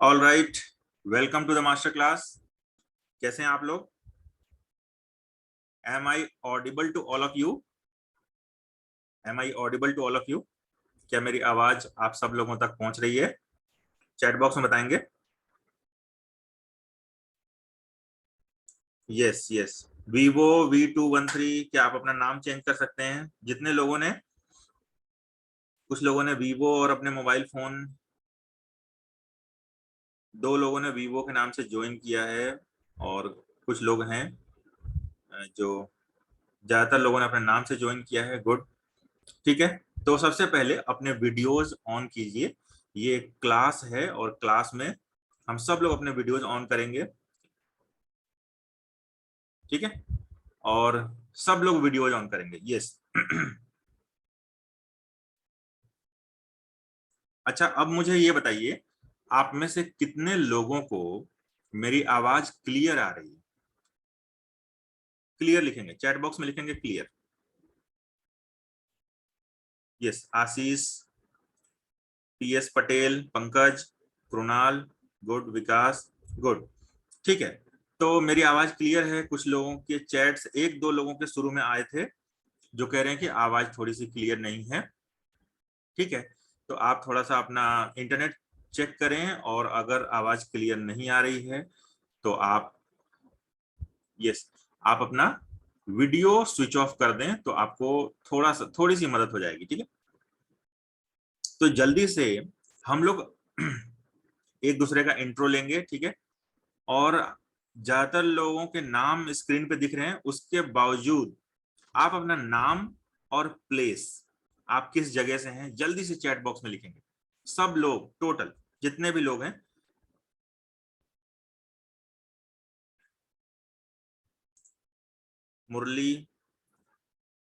All right, welcome to the master class. कैसे हैं आप लोग? Am I audible to all of you? Am I audible to all of you? क्या मेरी आवाज आप सब लोगों तक पहुंच रही है? चैट बॉक्स में बताएंगे। Yes yes. Vivo V213, क्या आप अपना नाम चेंज कर सकते हैं? जितने लोगों ने, कुछ लोगों ने वीवो और अपने मोबाइल फोन, 2 लोगों ने वीवो के नाम से ज्वाइन किया है और कुछ लोग हैं जो, ज्यादातर लोगों ने अपने नाम से ज्वाइन किया है। गुड, ठीक है। तो सबसे पहले अपने वीडियोस ऑन कीजिए। ये क्लास है और क्लास में हम सब लोग अपने वीडियोस ऑन करेंगे, ठीक है। और सब लोग वीडियोस ऑन करेंगे, यस। अच्छा, अब मुझे ये बताइए, आप में से कितने लोगों को मेरी आवाज क्लियर आ रही है? क्लियर लिखेंगे, चैट बॉक्स में लिखेंगे क्लियर। यस, आशीष, PS पटेल, पंकज, कृणाल, गुड, विकास, गुड, ठीक है। तो मेरी आवाज क्लियर है। कुछ लोगों के चैट्स, 1-2 लोगों के शुरू में आए थे जो कह रहे हैं कि आवाज थोड़ी सी क्लियर नहीं है, ठीक है। तो आप थोड़ा सा अपना इंटरनेट चेक करें और अगर आवाज क्लियर नहीं आ रही है तो आप, यस, आप अपना वीडियो स्विच ऑफ कर दें तो आपको थोड़ी सी मदद हो जाएगी, ठीक है। तो जल्दी से हम लोग एक दूसरे का इंट्रो लेंगे, ठीक है। और ज्यादातर लोगों के नाम स्क्रीन पे दिख रहे हैं, उसके बावजूद आप अपना नाम और प्लेस, आप किस जगह से हैं, जल्दी से चैट बॉक्स में लिखेंगे। सब लोग, टोटल जितने भी लोग हैं। मुरली,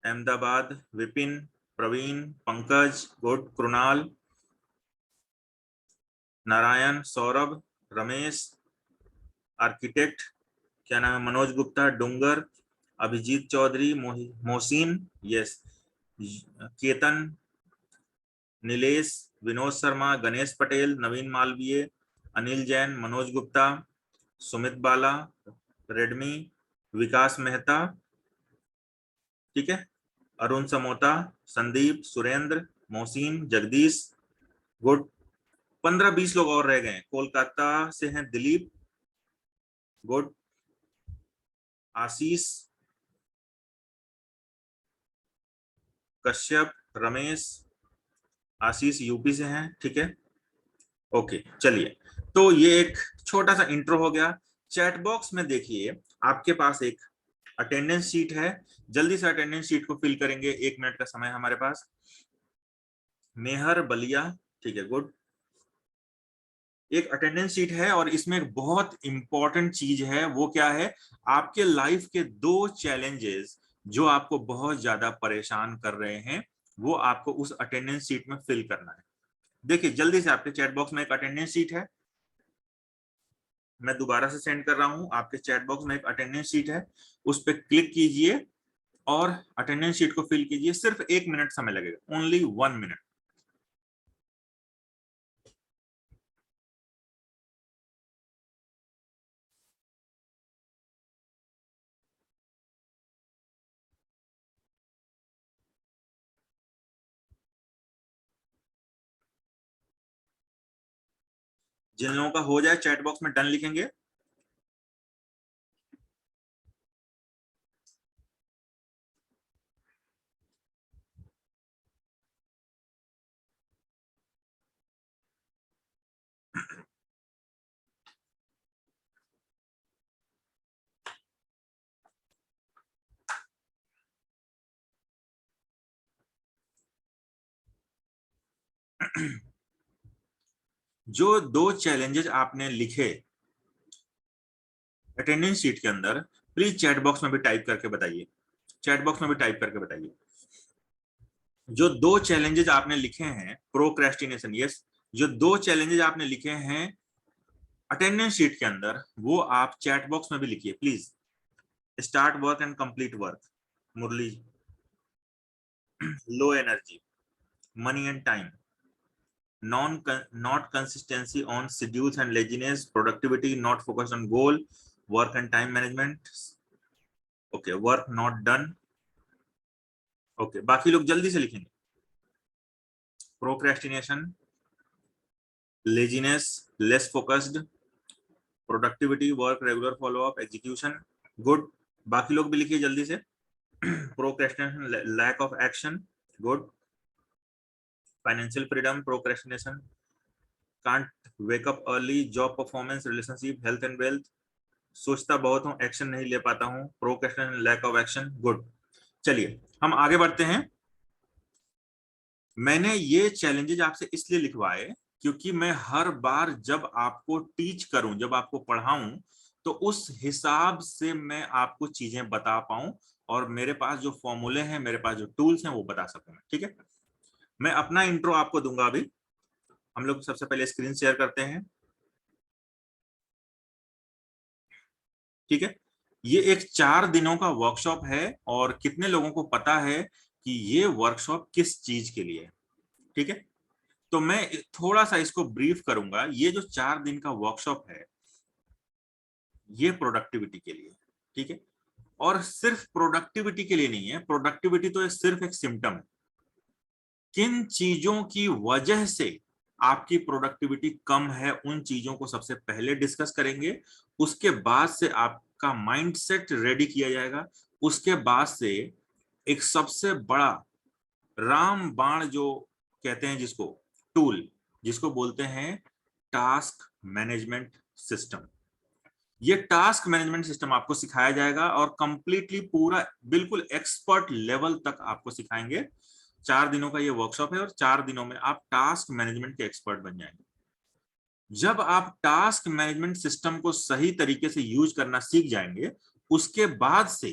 अहमदाबाद, विपिन, प्रवीण, पंकज, गुड, कृणाल, नारायण, सौरभ, रमेश, आर्किटेक्ट, क्या नाम है, मनोज गुप्ता, डूंगर, अभिजीत चौधरी, मोहसिन, यस, केतन, नीलेश, विनोद शर्मा, गणेश पटेल, नवीन मालवीय, अनिल जैन, मनोज गुप्ता, सुमित बाला, रेडमी, विकास मेहता, ठीक है, अरुण समोता, संदीप, सुरेंद्र, मोहसिन, जगदीश, गुड। 15-20 लोग और रह गए। कोलकाता से हैं दिलीप, गुड, आशीष, कश्यप, रमेश, आशीष यूपी से हैं, ठीक है। ओके, चलिए। तो ये एक छोटा सा इंट्रो हो गया। चैट बॉक्स में देखिए, आपके पास एक अटेंडेंस शीट है। जल्दी से अटेंडेंस शीट को फिल करेंगे, 1 मिनट का समय हमारे पास। मेहर बलिया, ठीक है, गुड। एक अटेंडेंस शीट है और इसमें एक बहुत इंपॉर्टेंट चीज है। वो क्या है? आपके लाइफ के 2 चैलेंजेस जो आपको बहुत ज्यादा परेशान कर रहे हैं, वो आपको उस अटेंडेंस शीट में फिल करना है। देखिए जल्दी से, आपके चैट बॉक्स में एक अटेंडेंस शीट है। मैं दोबारा से सेंड कर रहा हूं। आपके चैट बॉक्स में एक अटेंडेंस शीट है, उस पर क्लिक कीजिए और अटेंडेंस शीट को फिल कीजिए। सिर्फ 1 मिनट समय लगेगा, ओनली 1 मिनट। जिन लोगों का हो जाए, चैट बॉक्स में डन लिखेंगे। जो 2 चैलेंजेस आपने लिखे अटेंडेंस शीट के अंदर, प्लीज चैट बॉक्स में भी टाइप करके बताइए। चैट बॉक्स में भी टाइप करके बताइए। जो 2 चैलेंजेस आपने लिखे हैं, प्रोक्रेस्टिनेशन, यस, जो 2 चैलेंजेस आपने लिखे हैं अटेंडेंस शीट के अंदर, वो आप चैट बॉक्स में भी लिखिए please. Start work and complete work, Murli, low energy, money and time, not consistency on schedules and laziness, productivity not focused on goal, work and time management, okay, work not done, okay, बाकी लोग जल्दी से लिखेंगे, procrastination, laziness, less focused, productivity, work, regular follow up, execution, good, बाकी लोग भी लिखिए जल्दी से, procrastination, lack of action, good, financial freedom, procrastination, can't wake up early, job performance, relationship, health and wealth, सोचता बहुत हूं, एक्शन नहीं ले पाता हूं, procrastination, lack of action, good. चलिए हम आगे बढ़ते हैं। मैंने ये चैलेंजेस आपसे इसलिए लिखवाए क्योंकि मैं हर बार जब आपको टीच करूं, जब आपको पढ़ाऊं, तो उस हिसाब से मैं आपको चीजें बता पाऊं और मेरे पास जो फॉर्मूले हैं, मेरे पास जो टूल्स हैं वो बता सकूं। ठीक है, मैं अपना इंट्रो आपको दूंगा अभी। हम लोग सबसे पहले स्क्रीन शेयर करते हैं। ठीक है, ये एक 4 दिनों का वर्कशॉप है और कितने लोगों को पता है कि ये वर्कशॉप किस चीज के लिए है। ठीक है, तो मैं थोड़ा सा इसको ब्रीफ करूंगा। ये जो 4 दिन का वर्कशॉप है ये प्रोडक्टिविटी के लिए, ठीक है, और सिर्फ प्रोडक्टिविटी के लिए नहीं है। प्रोडक्टिविटी तो सिर्फ एक सिम्टम है। किन चीजों की वजह से आपकी प्रोडक्टिविटी कम है, उन चीजों को सबसे पहले डिस्कस करेंगे। उसके बाद से आपका माइंडसेट रेडी किया जाएगा। उसके बाद से एक सबसे बड़ा रामबाण जो कहते हैं, जिसको टूल, जिसको बोलते हैं टास्क मैनेजमेंट सिस्टम। ये टास्क मैनेजमेंट सिस्टम आपको सिखाया जाएगा और कंप्लीटली पूरा बिल्कुल एक्सपर्ट लेवल तक आपको सिखाएंगे। 4 दिनों का ये वर्कशॉप है और 4 दिनों में आप टास्क मैनेजमेंट के एक्सपर्ट बन जाएंगे। जब आप टास्क मैनेजमेंट सिस्टम को सही तरीके से यूज करना सीख जाएंगे, उसके बाद से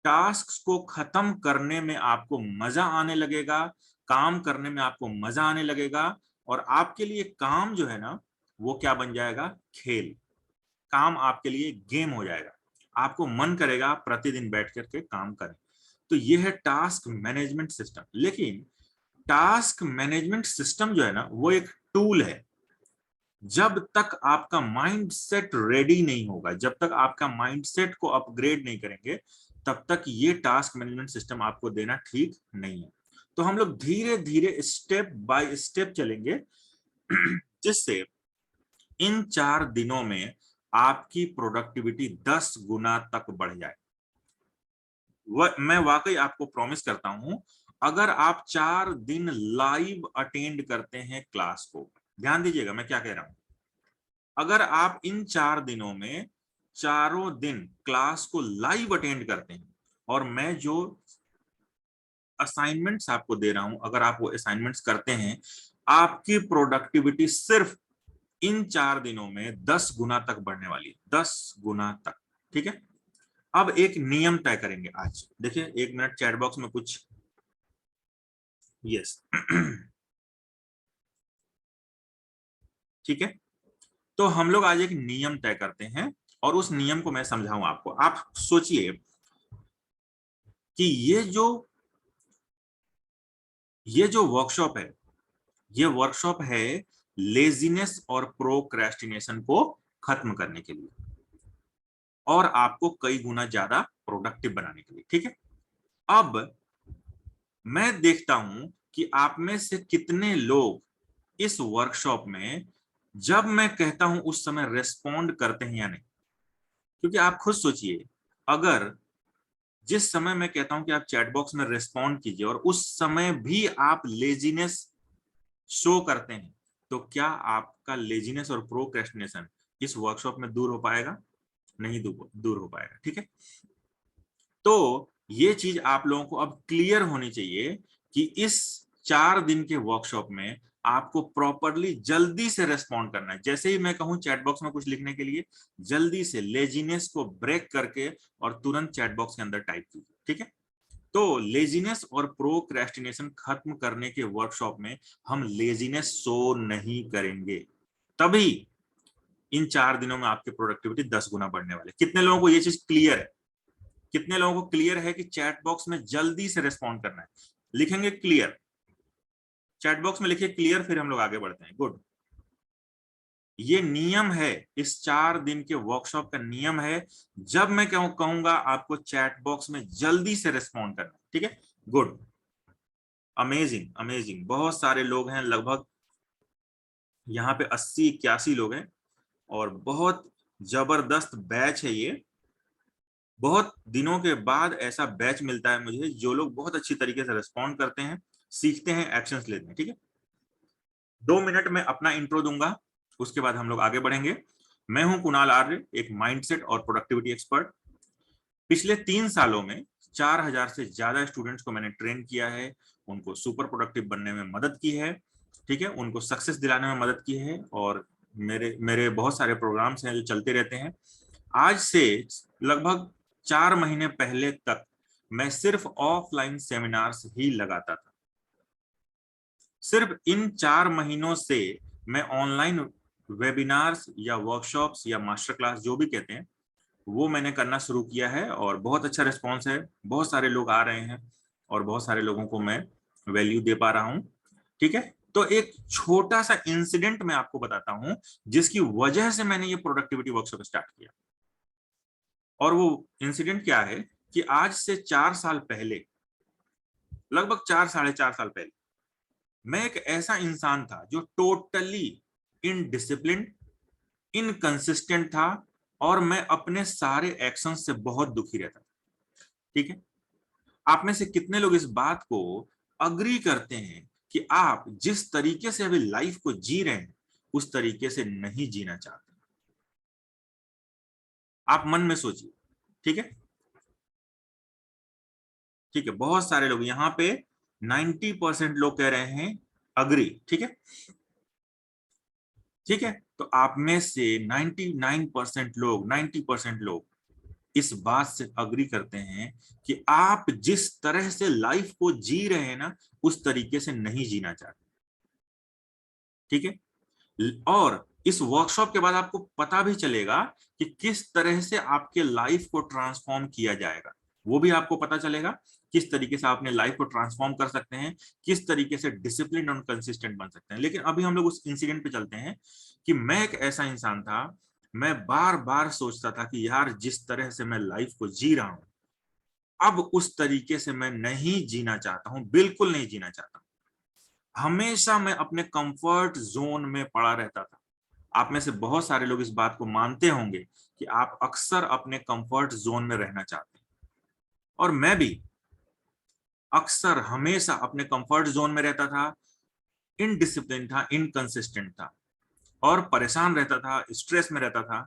टास्क को खत्म करने में आपको मजा आने लगेगा, काम करने में आपको मजा आने लगेगा और आपके लिए काम जो है ना, वो क्या बन जाएगा, खेल। काम आपके लिए गेम हो जाएगा। आपको मन करेगा आप प्रतिदिन बैठ करके काम करें। तो ये है टास्क मैनेजमेंट सिस्टम। लेकिन टास्क मैनेजमेंट सिस्टम जो है ना, वो एक टूल है। जब तक आपका माइंडसेट रेडी नहीं होगा, जब तक आपका माइंडसेट को अपग्रेड नहीं करेंगे, तब तक ये टास्क मैनेजमेंट सिस्टम आपको देना ठीक नहीं है। तो हम लोग धीरे धीरे स्टेप बाय स्टेप चलेंगे जिससे इन 4 दिनों में आपकी प्रोडक्टिविटी 10 गुना तक बढ़ जाए। मैं वाकई आपको प्रॉमिस करता हूं, अगर आप 4 दिन लाइव अटेंड करते हैं क्लास को, ध्यान दीजिएगा मैं क्या कह रहा हूं, अगर आप इन 4 दिनों में चारों दिन क्लास को लाइव अटेंड करते हैं और मैं जो असाइनमेंट्स आपको दे रहा हूं, अगर आप वो असाइनमेंट्स करते हैं, आपकी प्रोडक्टिविटी सिर्फ इन 4 दिनों में 10 गुना तक बढ़ने वाली है, 10 गुना तक। ठीक है, अब एक नियम तय करेंगे आज। देखिए, 1 मिनट, चैट बॉक्स में कुछ, यस ठीक है, तो हम लोग आज एक नियम तय करते हैं और उस नियम को मैं समझाऊं आपको। आप सोचिए कि ये जो वर्कशॉप है, ये वर्कशॉप है लेजीनेस और प्रोक्रेस्टिनेशन को खत्म करने के लिए और आपको कई गुना ज्यादा प्रोडक्टिव बनाने के लिए। ठीक है, अब मैं देखता हूं कि आप में से कितने लोग इस वर्कशॉप में जब मैं कहता हूं उस समय रेस्पॉन्ड करते हैं या नहीं। क्योंकि आप खुद सोचिए, अगर जिस समय मैं कहता हूं कि आप चैट बॉक्स में रेस्पॉन्ड कीजिए और उस समय भी आप लेजीनेस शो करते हैं, तो क्या आपका लेजीनेस और प्रोक्रेस्टिनेशन इस वर्कशॉप में दूर हो पाएगा? नहीं दूर हो पाएगा। ठीक है, तो ये चीज आप लोगों को अब क्लियर होनी चाहिए कि इस 4 दिन के वर्कशॉप में आपको प्रॉपरली जल्दी से रेस्पॉन्ड करना है। जैसे ही मैं कहूं चैट बॉक्स में कुछ लिखने के लिए, जल्दी से लेजीनेस को ब्रेक करके और तुरंत चैट बॉक्स के अंदर टाइप कीजिए। ठीक है, तो लेजीनेस और प्रोक्रेस्टिनेशन खत्म करने के वर्कशॉप में हम लेजीनेस शो नहीं करेंगे, तभी इन 4 दिनों में आपकी प्रोडक्टिविटी 10 गुना बढ़ने वाले। कितने लोगों को ये चीज क्लियर है? कितने लोगों को क्लियर है कि चैट बॉक्स में जल्दी से रिस्पॉन्ड करना है? लिखेंगे क्लियर। चैट बॉक्स में लिखिए क्लियर, फिर हम लोग आगे बढ़ते हैं। गुड। ये नियम है, इस 4 दिन के वर्कशॉप का नियम है। जब मैं कहूंगा आपको चैट बॉक्स में जल्दी से रिस्पॉन्ड करना, ठीक है। Good, amazing amazing. बहुत सारे लोग हैं, लगभग यहाँ पे 80-81 लोग हैं, और बहुत जबरदस्त बैच है ये। बहुत दिनों के बाद ऐसा बैच मिलता है मुझे, जो लोग बहुत अच्छी तरीके से रिस्पॉन्ड करते हैं, सीखते हैं, एक्शंस लेते हैं, ठीक है। 2 मिनट में अपना इंट्रो दूंगा, उसके बाद हम लोग आगे बढ़ेंगे। मैं हूं कुणाल आर्य, एक माइंडसेट और प्रोडक्टिविटी एक्सपर्ट। पिछले 3 सालों में 4000 से ज्यादा स्टूडेंट्स को मैंने ट्रेन किया है, उनको सुपर प्रोडक्टिव बनने में मदद की है, ठीक है, उनको सक्सेस दिलाने में मदद की है, और मेरे मेरे बहुत सारे प्रोग्राम्स हैं जो चलते रहते हैं। आज से लगभग 4 महीने पहले तक मैं सिर्फ ऑफलाइन सेमिनार्स ही लगाता था। सिर्फ इन 4 महीनों से मैं ऑनलाइन वेबिनार्स या वर्कशॉप्स या मास्टर क्लास जो भी कहते हैं, वो मैंने करना शुरू किया है, और बहुत अच्छा रिस्पॉन्स है। बहुत सारे लोग आ रहे हैं, और बहुत सारे लोगों को मैं वैल्यू दे पा रहा हूं, ठीक है। तो एक छोटा सा इंसिडेंट मैं आपको बताता हूं, जिसकी वजह से मैंने ये प्रोडक्टिविटी वर्कशॉप स्टार्ट किया। और वो इंसिडेंट क्या है कि आज से 4 साल पहले, लगभग 4-4.5 साल पहले, मैं एक ऐसा इंसान था जो टोटली इनडिसिप्लिन, इनकंसिस्टेंट था, और मैं अपने सारे एक्शन से बहुत दुखी रहता था, ठीक है। आप में से कितने लोग इस बात को अग्री करते हैं कि आप जिस तरीके से अभी लाइफ को जी रहे हैं, उस तरीके से नहीं जीना चाहते? आप मन में सोचिए, ठीक है। ठीक है, बहुत सारे लोग यहाँ पे 90% लोग कह रहे हैं अग्री, ठीक है। ठीक है, तो आप में से 99% लोग, 90% लोग इस बात से अग्री करते हैं कि आप जिस तरह से लाइफ को जी रहे हैं ना, उस तरीके से नहीं जीना चाहते, ठीक है। और इस वर्कशॉप के बाद आपको पता भी चलेगा कि किस तरह से आपके लाइफ को ट्रांसफॉर्म किया जाएगा। वो भी आपको पता चलेगा किस तरीके से अपने लाइफ को ट्रांसफॉर्म कर सकते हैं, किस तरीके से डिसिप्लिन और कंसिस्टेंट बन सकते हैं। लेकिन अभी हम लोग उस इंसिडेंट पे चलते हैं कि मैं एक ऐसा इंसान था, मैं बार बार सोचता था कि यार जिस तरह से मैं लाइफ को जी रहा हूं, अब उस तरीके से मैं नहीं जीना चाहता हूं, बिल्कुल नहीं जीना चाहता। हमेशा मैं अपने कंफर्ट जोन में पड़ा रहता था। आप में से बहुत सारे लोग इस बात को मानते होंगे कि आप अक्सर अपने कंफर्ट जोन में रहना चाहते हैं, और मैं भी अक्सर हमेशा अपने कंफर्ट जोन में रहता था, इनडिसिप्लिन था, इनकंसिस्टेंट था, और परेशान रहता था, स्ट्रेस में रहता था।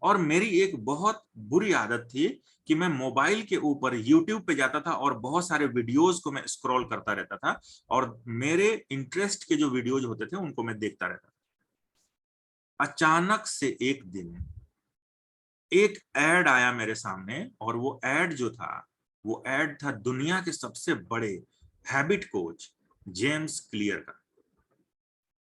और मेरी एक बहुत बुरी आदत थी कि मैं मोबाइल के ऊपर यूट्यूब पे जाता था और बहुत सारे वीडियोस को मैं स्क्रॉल करता रहता था, और मेरे इंटरेस्ट के जो वीडियोज होते थे उनको मैं देखता रहता था। अचानक से एक दिन एक एड आया मेरे सामने, और वो एड जो था, वो एड था दुनिया के सबसे बड़े हैबिट कोच जेम्स क्लियर का।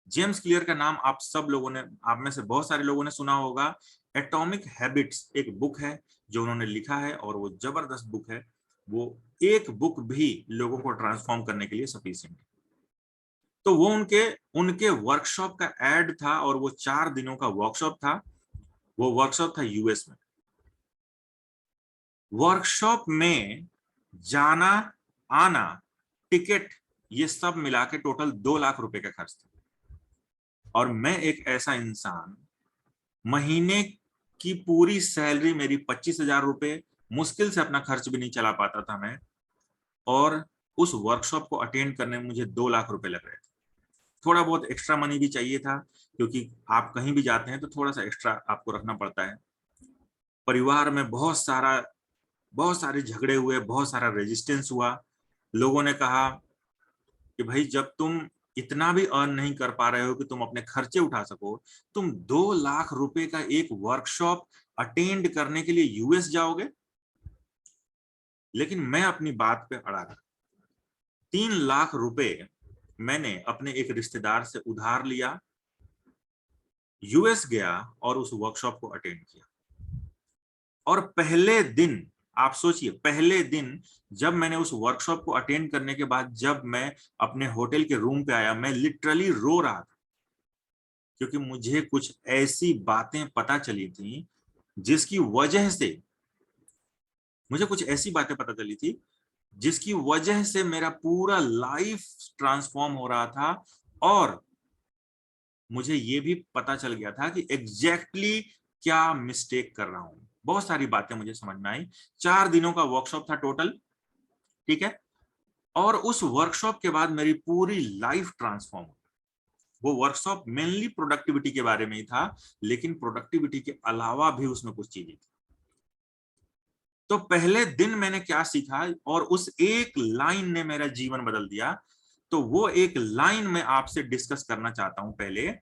जेम्स क्लियर का नाम आप सब लोगों ने, आप में से बहुत सारे लोगों ने सुना होगा। एटॉमिक हैबिट्स एक बुक है जो उन्होंने लिखा है, और वो जबरदस्त बुक है। वो एक बुक भी लोगों को ट्रांसफॉर्म करने के लिए सफिशिएंट है। तो वो उनके उनके वर्कशॉप का एड था, और वो 4 दिनों का वर्कशॉप था। वो वर्कशॉप था यूएस में। वर्कशॉप में जाना, आना, टिकट, ये सब मिला के टोटल 2 लाख रुपए का खर्च था। और मैं एक ऐसा इंसान, महीने की पूरी सैलरी मेरी 25,000 रुपए, मुश्किल से अपना खर्च भी नहीं चला पाता था मैं, और उस वर्कशॉप को अटेंड करने में मुझे 2 लाख रुपए लग रहे थे। थोड़ा बहुत एक्स्ट्रा मनी भी चाहिए था, क्योंकि आप कहीं भी जाते हैं तो थोड़ा सा एक्स्ट्रा आपको रखना पड़ता है। परिवार में बहुत सारे झगड़े हुए, बहुत सारा रेजिस्टेंस हुआ। लोगों ने कहा कि भाई जब तुम इतना भी अर्न नहीं कर पा रहे हो कि तुम अपने खर्चे उठा सको, तुम 2 लाख रुपए का एक वर्कशॉप अटेंड करने के लिए यूएस जाओगे? लेकिन मैं अपनी बात पे अड़ा रहा। 3 लाख रुपए मैंने अपने एक रिश्तेदार से उधार लिया, यूएस गया और उस वर्कशॉप को अटेंड किया। और पहले दिन आप सोचिए, पहले दिन जब मैंने उस वर्कशॉप को अटेंड करने के बाद जब मैं अपने होटल के रूम पे आया, मैं लिटरली रो रहा था, क्योंकि मुझे कुछ ऐसी बातें पता चली थी जिसकी वजह से मुझे कुछ ऐसी बातें पता चली थी जिसकी वजह से मेरा पूरा लाइफ ट्रांसफॉर्म हो रहा था। और मुझे ये भी पता चल गया था कि एग्जैक्टली क्या मिस्टेक कर रहा हूं। बहुत सारी बातें मुझे समझ में आई। 4 दिनों का वर्कशॉप था टोटल, ठीक है। और उस वर्कशॉप के बाद मेरी पूरी लाइफ ट्रांसफॉर्म हुई। वो वर्कशॉप मेनली प्रोडक्टिविटी के बारे में ही था, लेकिन प्रोडक्टिविटी के अलावा भी उसमें कुछ चीजें थी। तो पहले दिन मैंने क्या सीखा और उस एक लाइन ने मेरा जीवन बदल दिया, तो वो एक लाइन मैं आपसे डिस्कस करना चाहता हूं पहले।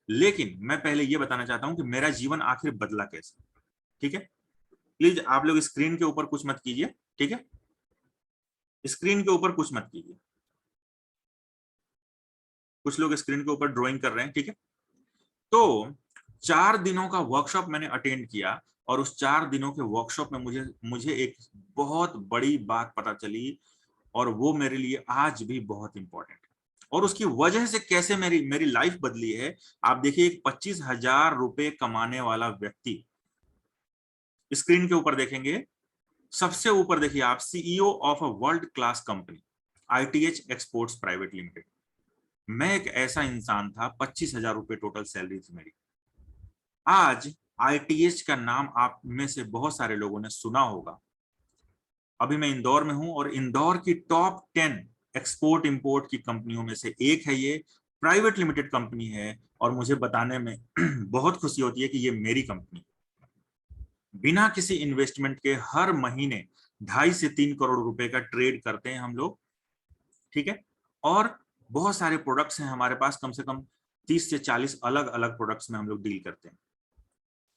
लेकिन मैं पहले ये बताना चाहता हूं कि मेरा जीवन आखिर बदला कैसे, ठीक है। प्लीज आप लोग स्क्रीन के ऊपर कुछ मत कीजिए, ठीक है। स्क्रीन के ऊपर कुछ मत कीजिए। कुछ लोग स्क्रीन के ऊपर ड्राइंग कर रहे हैं, ठीक है। तो 4 दिनों का वर्कशॉप मैंने अटेंड किया और उस 4 दिनों के वर्कशॉप में मुझे मुझे एक बहुत बड़ी बात पता चली और वो मेरे लिए आज भी बहुत इंपॉर्टेंट है। और उसकी वजह से कैसे मेरी मेरी लाइफ बदली है, आप देखिए। एक 25,000 रुपए कमाने वाला व्यक्ति, स्क्रीन के ऊपर देखेंगे, सबसे ऊपर देखिए आप, CEO of a world class company, ITH exports private limited. मैं एक ऐसा इंसान था, 25,000 रुपए टोटल सैलरी थी मेरी। आज आईटीएच का नाम आप में से बहुत सारे लोगों ने सुना होगा। अभी मैं इंदौर में हूं और इंदौर की टॉप 10 एक्सपोर्ट इंपोर्ट की कंपनियों में से एक है ये। प्राइवेट लिमिटेड कंपनी है और मुझे बताने में बहुत खुशी होती है कि ये मेरी कंपनी, बिना किसी इन्वेस्टमेंट के हर महीने 2.5 से 3 करोड़ रुपए का ट्रेड करते हैं हम लोग, ठीक है। और बहुत सारे प्रोडक्ट्स हैं हमारे पास, कम से कम 30 से 40 अलग अलग प्रोडक्ट्स में हम लोग डील करते हैं।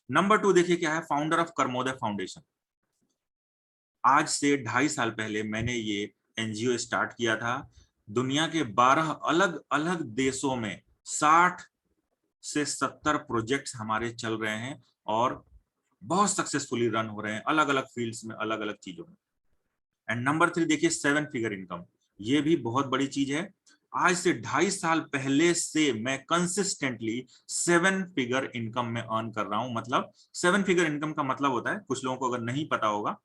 नंबर 2 देखिए क्या है, फाउंडर ऑफ कर्मोदय फाउंडेशन। आज से 2.5 साल पहले मैंने ये एनजीओ स्टार्ट किया था। दुनिया के 12 अलग अलग देशों में 60 से 70 प्रोजेक्ट्स हमारे चल रहे हैं और बहुत सक्सेसफुली रन हो रहे हैं अलग अलग फील्ड्स में, अलग अलग चीजों में। एंड नंबर 3 देखिए, 7 फिगर इनकम। ये भी बहुत बड़ी चीज है। आज से 2.5 साल पहले से मैं कंसिस्टेंटली 7 फिगर इनकम में अर्न कर रहा हूं। मतलब 7 फिगर इनकम का मतलब होता है, कुछ लोगों को अगर नहीं पता होगा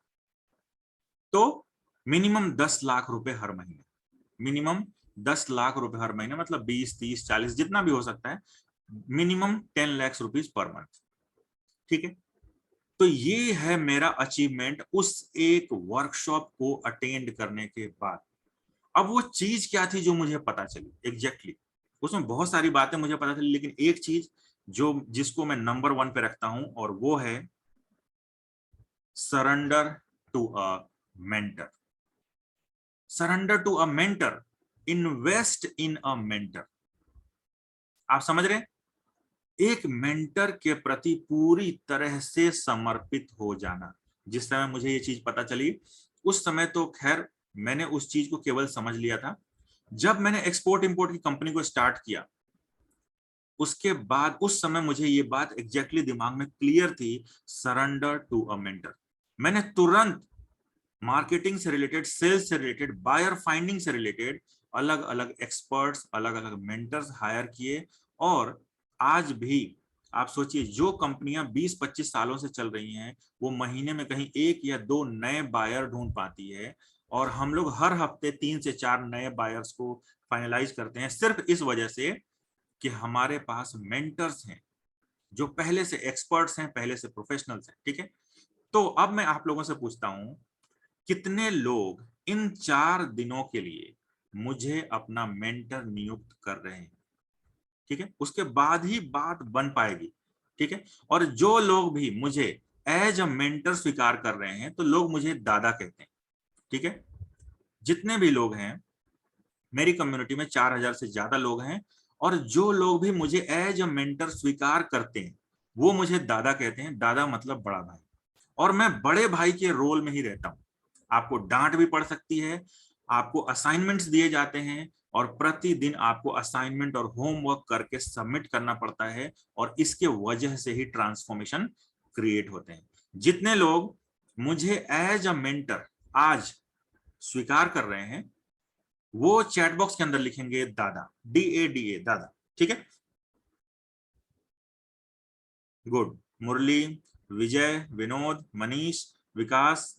तो, मिनिमम 10 लाख रुपए हर महीने। मिनिमम 10 लाख रुपए हर महीने, मतलब 20, 30, 40 जितना भी हो सकता है। Minimum 10 lakh rupees per month, ठीक है। तो ये है मेरा अचीवमेंट उस एक वर्कशॉप को अटेंड करने के बाद। अब वो चीज क्या थी जो मुझे पता चली एग्जैक्टली, उसमें बहुत सारी बातें मुझे पता चली, लेकिन एक चीज जो जिसको मैं नंबर 1 पे रखता हूं और वो है surrender to a mentor. Surrender to a mentor, invest in a mentor. आप समझ रहे हैं? एक मेंटर के प्रति पूरी तरह से समर्पित हो जाना। जिस समय मुझे ये चीज पता चली, उस समय तो खैर मैंने उस चीज को केवल समझ लिया था। जब मैंने एक्सपोर्ट इंपोर्ट की कंपनी को स्टार्ट किया, उसके बाद उस समय मुझे ये बात एग्जैक्टली दिमाग में क्लियर थी, सरेंडर टू अ मेंटर। मैंने तुरंत मार्केटिंग से रिलेटेड, सेल्स से रिलेटेड, बायर फाइंडिंग से रिलेटेड अलग अलग एक्सपर्ट्स, अलग अलग मेंटर्स हायर किए। और आज भी आप सोचिए, जो कंपनियां 20-25 सालों से चल रही हैं, वो महीने में कहीं 1 या 2 नए बायर ढूंढ पाती है। और हम लोग हर हफ्ते 3 से 4 नए बायर्स को फाइनलाइज करते हैं, सिर्फ इस वजह से कि हमारे पास मेंटर्स हैं जो पहले से एक्सपर्ट्स हैं, पहले से प्रोफेशनल्स हैं, ठीक है। तो अब मैं आप लोगों से पूछता हूं, कितने लोग इन 4 दिनों के लिए मुझे अपना मेंटर नियुक्त कर रहे हैं, ठीक है। उसके बाद ही बात बन पाएगी, ठीक है। और जो लोग भी मुझे एज अ मेंटर स्वीकार कर रहे हैं, तो लोग मुझे दादा कहते हैं, ठीक है। जितने भी लोग हैं मेरी कम्युनिटी में, 4,000 से ज्यादा लोग हैं, और जो लोग भी मुझे एज अ मेंटर स्वीकार करते हैं, वो मुझे दादा कहते हैं। दादा मतलब बड़ा भाई। और मैं बड़े भाई के रोल में ही रहता हूं। आपको डांट भी पड़ सकती है, आपको असाइनमेंट्स दिए जाते हैं, और प्रतिदिन आपको असाइनमेंट और होमवर्क करके सबमिट करना पड़ता है, और इसके वजह से ही ट्रांसफॉर्मेशन क्रिएट होते हैं। जितने लोग मुझे एज अ मेंटर आज स्वीकार कर रहे हैं, वो चैट बॉक्स के अंदर लिखेंगे दादा, DADA, दादा। ठीक है, गुड। मुरली, विजय, विनोद, मनीष, विकास,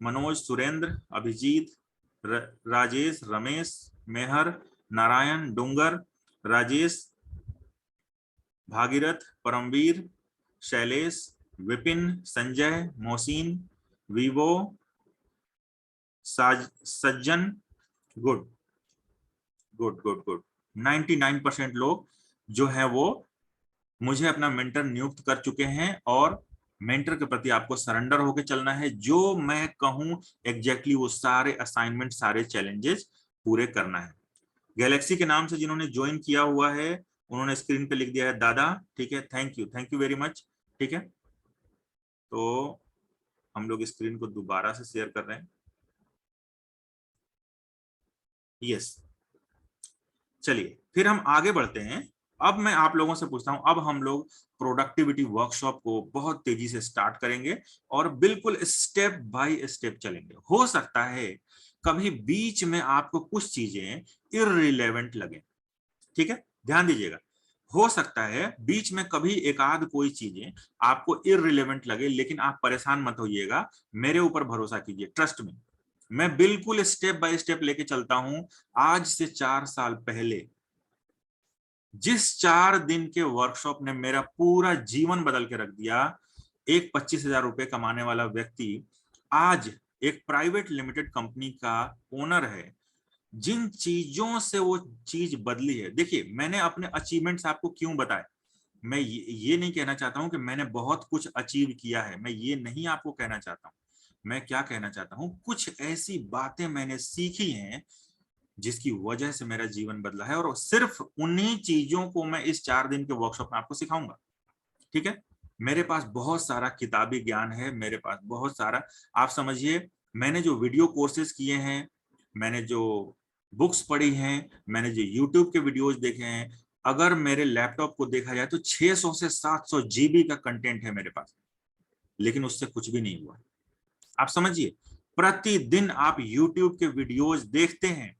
मनोज, सुरेंद्र, अभिजीत, राजेश, रमेश, मेहर, नारायण, डूंगर, राजेश, भागीरथ, परमवीर, शैलेश, विपिन, संजय, मोहसिन, विवो, सज्जन। Good good good good. 99% लोग जो है वो मुझे अपना मेंटर नियुक्त कर चुके हैं, और मेंटर के प्रति आपको सरेंडर होकर चलना है। जो मैं कहूं एग्जैक्टली वो सारे असाइनमेंट, सारे चैलेंजेस पूरे करना है। गैलेक्सी के नाम से जिन्होंने ज्वाइन किया हुआ है उन्होंने स्क्रीन पे लिख दिया है दादा। ठीक है, थैंक यू वेरी मच। ठीक है, तो हम लोग स्क्रीन को दोबारा से शेयर कर रहे हैं। यस, चलिए फिर हम आगे बढ़ते हैं। अब मैं आप लोगों से पूछता हूं, अब हम लोग प्रोडक्टिविटी वर्कशॉप को बहुत तेजी से स्टार्ट करेंगे और बिल्कुल स्टेप बाय स्टेप चलेंगे। हो सकता है कभी बीच में आपको कुछ चीजें इररिलेवेंट लगे। ठीक है, ध्यान दीजिएगा। हो सकता है बीच में कभी एक आध कोई चीजें आपको इररिलेवेंट लगे, लेकिन आप परेशान मत होइएगा, मेरे ऊपर भरोसा कीजिए, ट्रस्ट में। मैं बिल्कुल स्टेप बाय स्टेप लेके चलता हूं। आज से 4 साल पहले जिस 4 दिन के वर्कशॉप ने मेरा पूरा जीवन बदल के रख दिया, एक 25,000 रुपए कमाने वाला व्यक्ति आज एक प्राइवेट लिमिटेड कंपनी का ओनर है। जिन चीजों से वो चीज बदली है, देखिए मैंने अपने अचीवमेंट्स आपको क्यों बताए। मैं ये नहीं कहना चाहता हूं कि मैंने बहुत कुछ अचीव किया है, मैं ये नहीं आपको कहना चाहता हूं। मैं क्या कहना चाहता हूं, कुछ ऐसी बातें मैंने सीखी हैं जिसकी वजह से मेरा जीवन बदला है, और सिर्फ उन्हीं चीजों को मैं इस 4 दिन के वर्कशॉप में आपको सिखाऊंगा। ठीक है, मेरे पास बहुत सारा किताबी ज्ञान है, मेरे पास बहुत सारा, आप समझिए, मैंने जो वीडियो कोर्सेज किए हैं, मैंने जो बुक्स पढ़ी हैं, मैंने जो यूट्यूब के वीडियोज देखे हैं, अगर मेरे लैपटॉप को देखा जाए तो 600 से 700 GB का कंटेंट है मेरे पास, लेकिन उससे कुछ भी नहीं हुआ। आप समझिए, प्रतिदिन आप यूट्यूब के वीडियोज देखते हैं,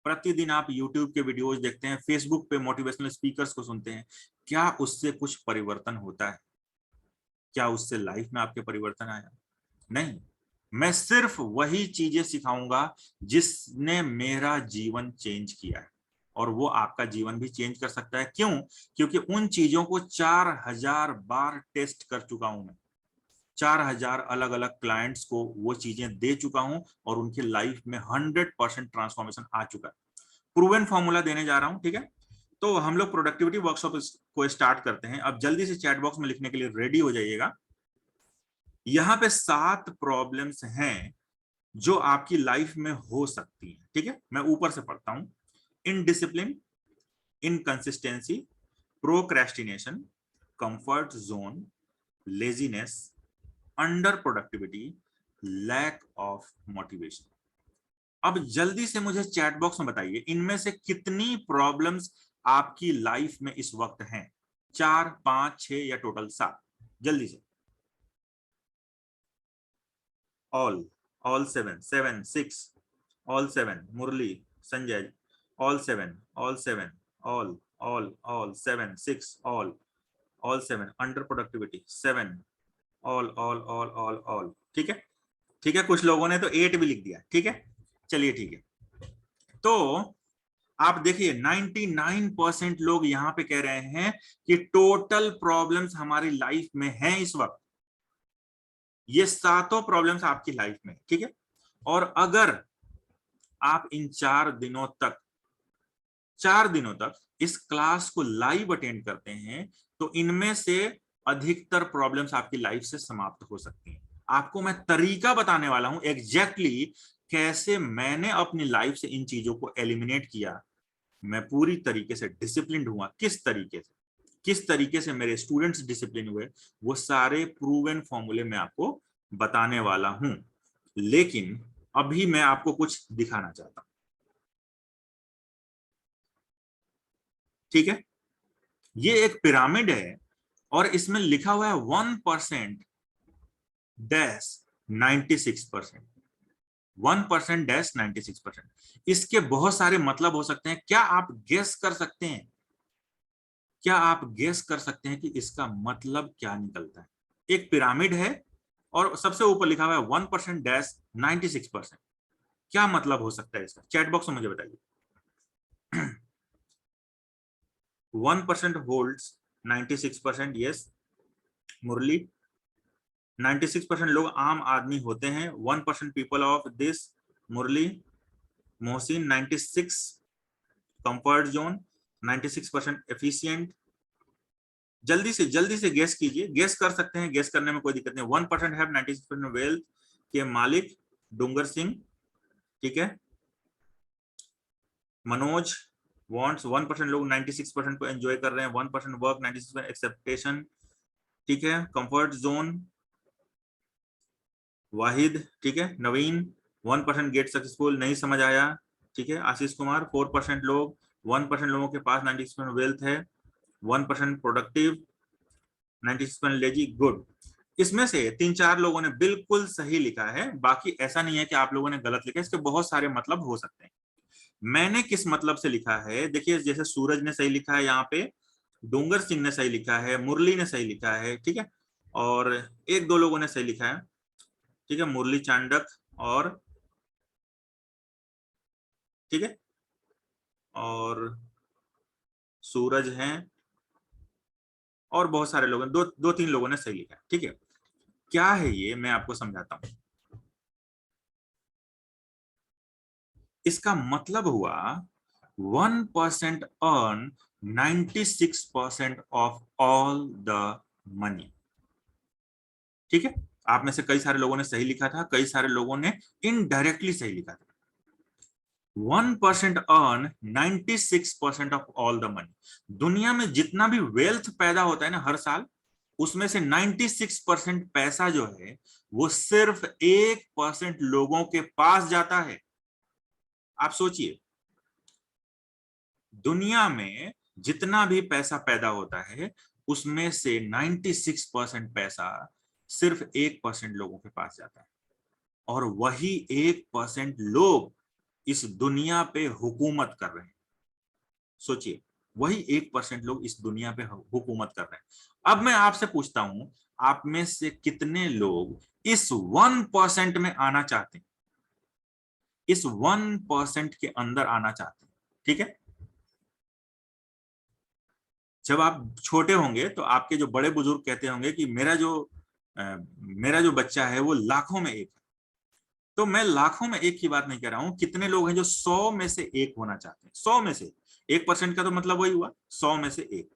प्रतिदिन आप YouTube के वीडियोस देखते हैं, फेसबुक पे मोटिवेशनल स्पीकर्स को सुनते हैं, क्या उससे कुछ परिवर्तन होता है? क्या उससे लाइफ में आपके परिवर्तन आया? नहीं। मैं सिर्फ वही चीजें सिखाऊंगा जिसने मेरा जीवन चेंज किया है, और वो आपका जीवन भी चेंज कर सकता है। क्यों? क्योंकि उन चीजों को 4,000 बार टेस्ट कर चुका हूं मैं। 4,000 अलग अलग क्लाइंट्स को वो चीजें दे चुका हूं, और उनकी लाइफ में 100% ट्रांसफॉर्मेशन आ चुका है। प्रूवन फॉर्मूला देने जा रहा हूं। ठीक है, तो हम लोग प्रोडक्टिविटी वर्कशॉप को स्टार्ट करते हैं। अब जल्दी से चैट बॉक्स में लिखने के लिए रेडी हो जाइएगा। यहाँ पे 7 प्रॉब्लम्स हैं जो आपकी लाइफ में हो सकती है। ठीक है, मैं ऊपर से पढ़ता हूं। Indiscipline, inconsistency, procrastination, comfort zone, laziness, under productivity, lack of motivation. अब जल्दी से मुझे चैट बॉक्स में बताइए, इनमें से कितनी प्रॉब्लम्स आपकी लाइफ में इस वक्त हैं? 4, 5, 6 या टोटल 7? जल्दी से। All, all 7, 7, 6, all 7, Murli, Sanjay, all 7, all 7, all 7, 6, all 7, under productivity 7, all. ठीक है, ठीक है, कुछ लोगों ने तो 8 भी लिख दिया। ठीक है, चलिए ठीक है। तो आप देखिए 99% लोग यहां पे कह रहे हैं कि टोटल प्रॉब्लम्स हमारी लाइफ में हैं इस वक्त। ये 7 प्रॉब्लम्स आपकी लाइफ में। ठीक है, और अगर आप इन 4 दिनों तक इस क्लास को लाइव अटेंड करते हैं, तो इनमें से अधिकतर प्रॉब्लम्स आपकी लाइफ से समाप्त हो सकती हैं। आपको मैं तरीका बताने वाला हूं एग्जैक्टली कैसे मैंने अपनी लाइफ से इन चीजों को एलिमिनेट किया। मैं पूरी तरीके से डिसिप्लिन हुआ, किस तरीके से मेरे स्टूडेंट्स डिसिप्लिन हुए, वो सारे प्रूवन फॉर्मूले मैं आपको बताने वाला हूं। लेकिन अभी मैं आपको कुछ दिखाना चाहता हूं। ठीक है, ये एक पिरामिड है, और इसमें लिखा हुआ है 1% डैश 96%, 1% डैश 96%। इसके बहुत सारे मतलब हो सकते हैं। क्या आप गेस कर सकते हैं, क्या आप गेस कर सकते हैं कि इसका मतलब क्या निकलता है? एक पिरामिड है और सबसे ऊपर लिखा हुआ है 1% डैश 96%। क्या मतलब हो सकता है इसका? चैट बॉक्स में मुझे बताइए। 1% होल्ड्स 96%, यस मुरली। 96% लोग आम आदमी होते हैं, 1% people of this, Murli. Mohsin 96 comfort zone, 96% efficient. जल्दी से गेस कीजिए, गेस कर सकते हैं, गेस करने में कोई दिक्कत नहीं। 1% हैव 96% वेल्थ के मालिक डूंगर सिंह, ठीक है। मनोज वांट्स 1% लोग 96% को एंजॉय कर रहे हैं, 1% वर्क 96% एक्सेप्टेशन, ठीक है। कंफर्ट जोन वाहिद, ठीक है। नवीन 1% गेट सक्सेसफुल, नहीं समझ आया, ठीक है। आशीष कुमार 4% लोग, 1% लोगों के पास 96% वेल्थ है, 1% प्रोडक्टिव, 96% लेजी, गुड। इसमें से 3-4 लोगों ने बिल्कुल सही लिखा है, बाकी ऐसा नहीं है कि आप लोगों ने गलत लिखा है, इसके बहुत सारे मतलब हो सकते हैं। मैंने किस मतलब से लिखा है, देखिए जैसे सूरज ने सही लिखा है यहाँ पे, डोंगर सिंह ने सही लिखा है, मुरली ने सही लिखा है, ठीक है। और 1-2 लोगों ने सही लिखा है, ठीक है, मुरली चांडक और, ठीक है, और सूरज हैं, और बहुत सारे लोगों ने 2-3 लोगों ने सही लिखा है, ठीक है। क्या है ये, मैं आपको समझाता हूं। इसका मतलब हुआ 1% earn 96% of all the money, ठीक है। आप में से कई सारे लोगों ने सही लिखा था, कई सारे लोगों ने इनडायरेक्टली सही लिखा था। 1% earn 96% of all the money. दुनिया में जितना भी वेल्थ पैदा होता है ना हर साल, उसमें से 96% पैसा जो है वो सिर्फ 1% लोगों के पास जाता है। आप सोचिए, दुनिया में जितना भी पैसा पैदा होता है उसमें से 96% पैसा सिर्फ 1% लोगों के पास जाता है, और वही 1% लोग इस दुनिया पे हुकूमत कर रहे हैं। सोचिए, वही 1% लोग इस दुनिया पे हुकूमत कर रहे हैं। अब मैं आपसे पूछता हूं, आप में से कितने लोग इस 1% में आना चाहते हैं, इस 1% के अंदर आना चाहते हैं, ठीक है। जब आप छोटे होंगे तो आपके जो बड़े बुजुर्ग कहते होंगे कि मेरा जो बच्चा है वो लाखों में एक है। तो मैं लाखों में एक की बात नहीं कर रहा हूं, कितने लोग हैं जो 100 में से एक होना चाहते हैं, 100 में से 1% का तो मतलब वही हुआ 100 में से एक,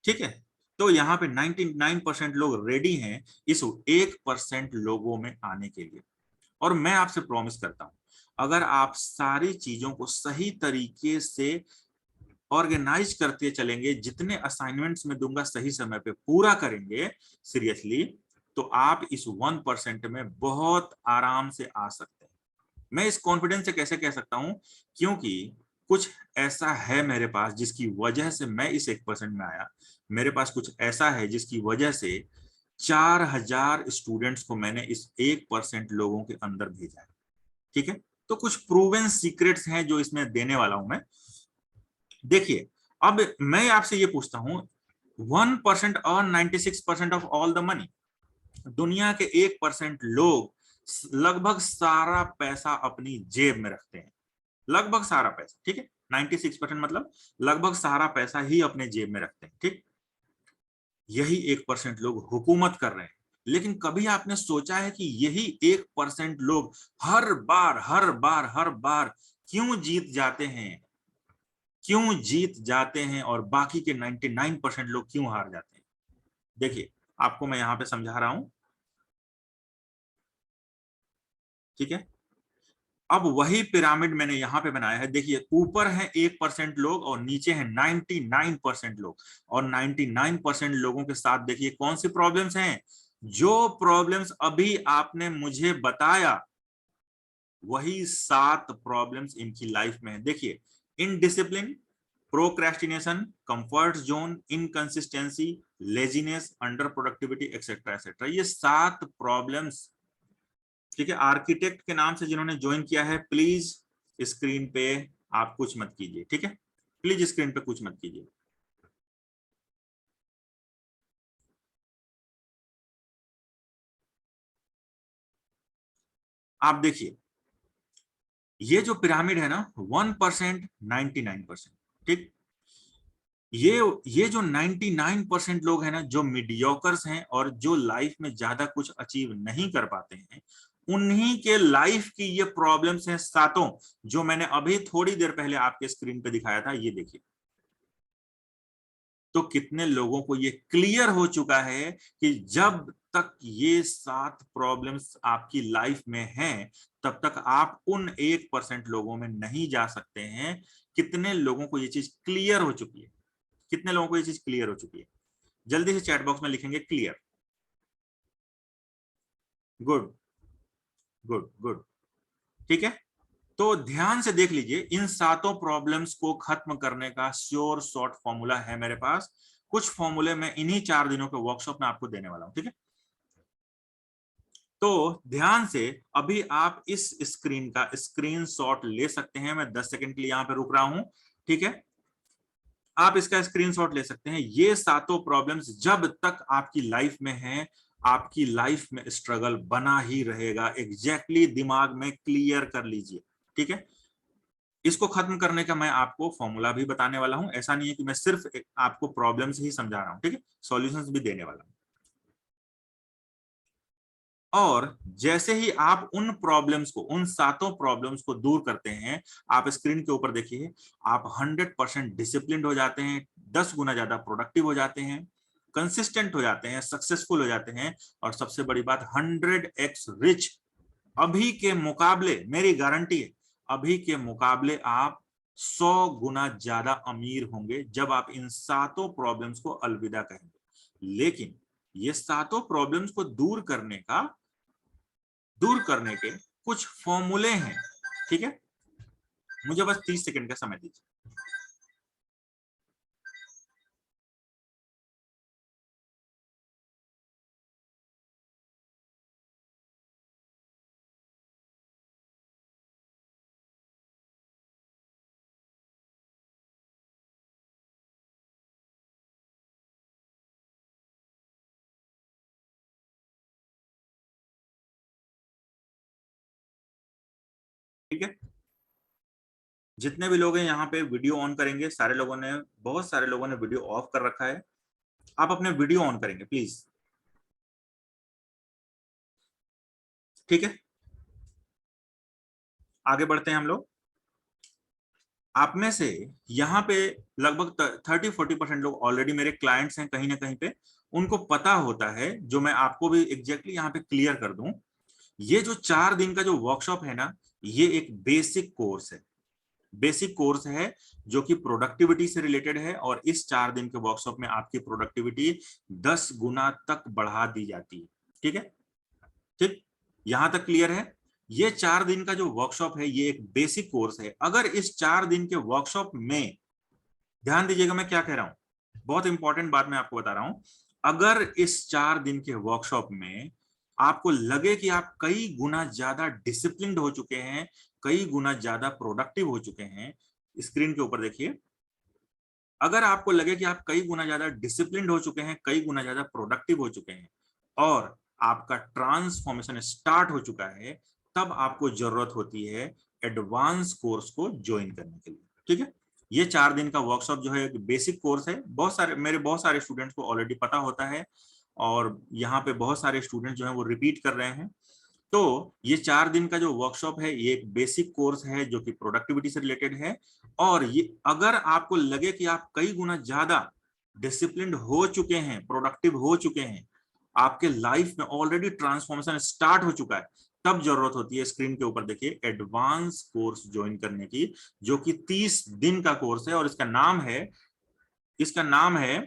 ठीक है। तो यहाँ पे 99% लोग रेडी हैं इस 1% लोगों में आने के लिए। और मैं आपसे प्रॉमिस करता हूं, अगर आप सारी चीजों को सही तरीके से ऑर्गेनाइज करते चलेंगे, जितने असाइनमेंट्स में दूंगा सही समय पे पूरा करेंगे सीरियसली, तो आप इस 1% में बहुत आराम से आ सकते हैं। मैं इस कॉन्फिडेंस से कैसे कह सकता हूं, क्योंकि कुछ ऐसा है मेरे पास जिसकी वजह से मैं इस 1% में आया। मेरे पास कुछ ऐसा है जिसकी वजह से 4000 स्टूडेंट्स को मैंने इस 1% लोगों के अंदर भेजा है, ठीक है। तो कुछ प्रूवन सीक्रेट्स हैं जो इसमें देने वाला हूं मैं। देखिए, अब मैं आपसे ये पूछता हूं, 1% earn 96% of all the money. दुनिया के 1% लोग लगभग सारा पैसा अपनी जेब में रखते हैं, लगभग सारा पैसा, ठीक है। 96% मतलब लगभग सारा पैसा ही अपने जेब में रखते हैं, ठीक। यही 1% लोग हुकूमत कर रहे हैं। लेकिन कभी आपने सोचा है कि यही 1% लोग हर बार क्यों जीत जाते हैं, क्यों जीत जाते हैं, और बाकी के 99% लोग क्यों हार जाते हैं? देखिए, आपको मैं यहां पे समझा रहा हूं, ठीक है। अब वही पिरामिड मैंने यहां पे बनाया है। देखिए, ऊपर है 1% लोग और नीचे है 99% लोग। और 99% लोगों के साथ देखिए कौन सी प्रॉब्लम्स हैं। जो प्रॉब्लम्स अभी आपने मुझे बताया, वही 7 प्रॉब्लम्स इनकी लाइफ में है। देखिए, indiscipline, procrastination, comfort zone, inconsistency, laziness, under productivity, etcetera etcetera. ये 7 प्रॉब्लम्स, ठीक है। आर्किटेक्ट के नाम से जिन्होंने ज्वाइन किया है, प्लीज स्क्रीन पे आप कुछ मत कीजिए, ठीक है, प्लीज स्क्रीन पे कुछ मत कीजिए। आप देखिए, ये जो पिरामिड है ना, 1%, 99%, ठीक। ये जो 99% लोग हैं ना, जो मीडियोकर्स हैं और जो लाइफ में ज्यादा कुछ अचीव नहीं कर पाते हैं, उन्हीं के लाइफ की ये प्रॉब्लम्स हैं सातों, जो मैंने अभी थोड़ी देर पहले आपके स्क्रीन पे दिखाया था। ये देखिए, तो कितने लोगों को ये क्लियर हो चुका है कि जब तक ये 7 प्रॉब्लम्स आपकी लाइफ में हैं, तब तक आप उन 1% लोगों में नहीं जा सकते हैं। कितने लोगों को ये चीज क्लियर हो चुकी है? कितने लोगों को ये चीज क्लियर हो चुकी है? जल्दी से चैट बॉक्स में लिखेंगे क्लियर। गुड, गुड, गुड, ठीक है। तो ध्यान से देख लीजिए, इन सातों प्रॉब्लम्स को खत्म करने का श्योर शॉर्ट फॉर्मूला है मेरे पास। कुछ फॉर्मूले मैं इन्हीं 4 दिनों के वर्कशॉप में आपको देने वाला हूं, ठीक है। तो ध्यान से अभी आप इस स्क्रीन का स्क्रीनशॉट ले सकते हैं। मैं 10 सेकंड के लिए यहां पे रुक रहा हूं, ठीक है। आप इसका स्क्रीनशॉट ले सकते हैं। ये सातों प्रॉब्लम्स जब तक आपकी लाइफ में हैं, आपकी लाइफ में स्ट्रगल बना ही रहेगा। एग्जैक्टली दिमाग में क्लियर कर लीजिए, ठीक है। इसको खत्म करने का मैं आपको फॉर्मूला भी बताने वाला हूं। ऐसा नहीं है कि मैं सिर्फ आपको प्रॉब्लम्स ही समझा रहा हूं, ठीक है, सॉल्यूशंस भी देने वाला हूं। और जैसे ही आप उन प्रॉब्लम्स को, उन सातों प्रॉब्लम्स को दूर करते हैं, आप स्क्रीन के ऊपर देखिए, आप 100% डिसिप्लिन हो जाते हैं, 10 गुना ज्यादा प्रोडक्टिव हो जाते हैं, कंसिस्टेंट हो जाते हैं, सक्सेसफुल हो जाते हैं, और सबसे बड़ी बात 100x रिच। अभी के मुकाबले, मेरी गारंटी है, अभी के मुकाबले आप 100 गुना ज्यादा अमीर होंगे जब आप इन सातों प्रॉब्लम्स को अलविदा कहेंगे। लेकिन ये सातों प्रॉब्लम्स को दूर करने के कुछ फॉर्मूले हैं, ठीक है। मुझे बस 30 सेकंड का समय दीजिए। ठीक है, जितने भी लोग हैं यहाँ पे वीडियो ऑन करेंगे, सारे लोगों ने, बहुत सारे लोगों ने वीडियो ऑफ कर रखा है। आप अपने वीडियो ऑन करेंगे प्लीज, ठीक है। आगे बढ़ते हैं हम लोग। आप में से यहाँ पे लगभग 30-40% लोग ऑलरेडी मेरे क्लाइंट्स हैं कहीं ना कहीं पे। उनको पता होता है, जो मैं आपको भी एग्जैक्टली यहाँ पे क्लियर कर दूं, ये जो 4 दिन का जो वर्कशॉप है ना, ये एक बेसिक कोर्स है। बेसिक कोर्स है जो कि प्रोडक्टिविटी से रिलेटेड है, और इस 4 दिन के वर्कशॉप में आपकी प्रोडक्टिविटी 10 गुना तक बढ़ा दी जाती है, ठीक है। ठीक, यहां तक क्लियर है। ये 4 दिन का जो वर्कशॉप है, ये एक बेसिक कोर्स है। अगर इस 4 दिन के वर्कशॉप में, ध्यान दीजिएगा मैं क्या कह रहा हूं, बहुत इंपॉर्टेंट बात मैं आपको बता रहा हूं। अगर इस 4 दिन के वर्कशॉप में आपको लगे कि आप कई गुना ज्यादा डिसिप्लिन्ड हो चुके हैं, कई गुना ज्यादा प्रोडक्टिव हो चुके हैं, स्क्रीन के ऊपर देखिए, अगर आपको लगे कि आप कई गुना ज्यादा डिसिप्लिन्ड हो चुके हैं, कई गुना ज्यादा प्रोडक्टिव हो चुके हैं, और आपका ट्रांसफॉर्मेशन स्टार्ट हो चुका है, तब आपको जरूरत होती है एडवांस कोर्स को ज्वाइन करने के लिए, ठीक है। ये 4 दिन का वर्कशॉप जो है एक बेसिक कोर्स है। बहुत सारे स्टूडेंट्स को ऑलरेडी पता होता है, और यहाँ पे बहुत सारे स्टूडेंट जो है वो रिपीट कर रहे हैं। तो ये 4 दिन का जो वर्कशॉप है, ये एक बेसिक कोर्स है जो कि प्रोडक्टिविटी से रिलेटेड है। और ये, अगर आपको लगे कि आप कई गुना ज्यादा डिसिप्लिन्ड हो चुके हैं, प्रोडक्टिव हो चुके हैं, आपके लाइफ में ऑलरेडी ट्रांसफॉर्मेशन स्टार्ट हो चुका है, तब जरूरत होती है, स्क्रीन के ऊपर देखिए, एडवांस कोर्स ज्वाइन करने की, जो कि 30 दिन का कोर्स है, और इसका नाम है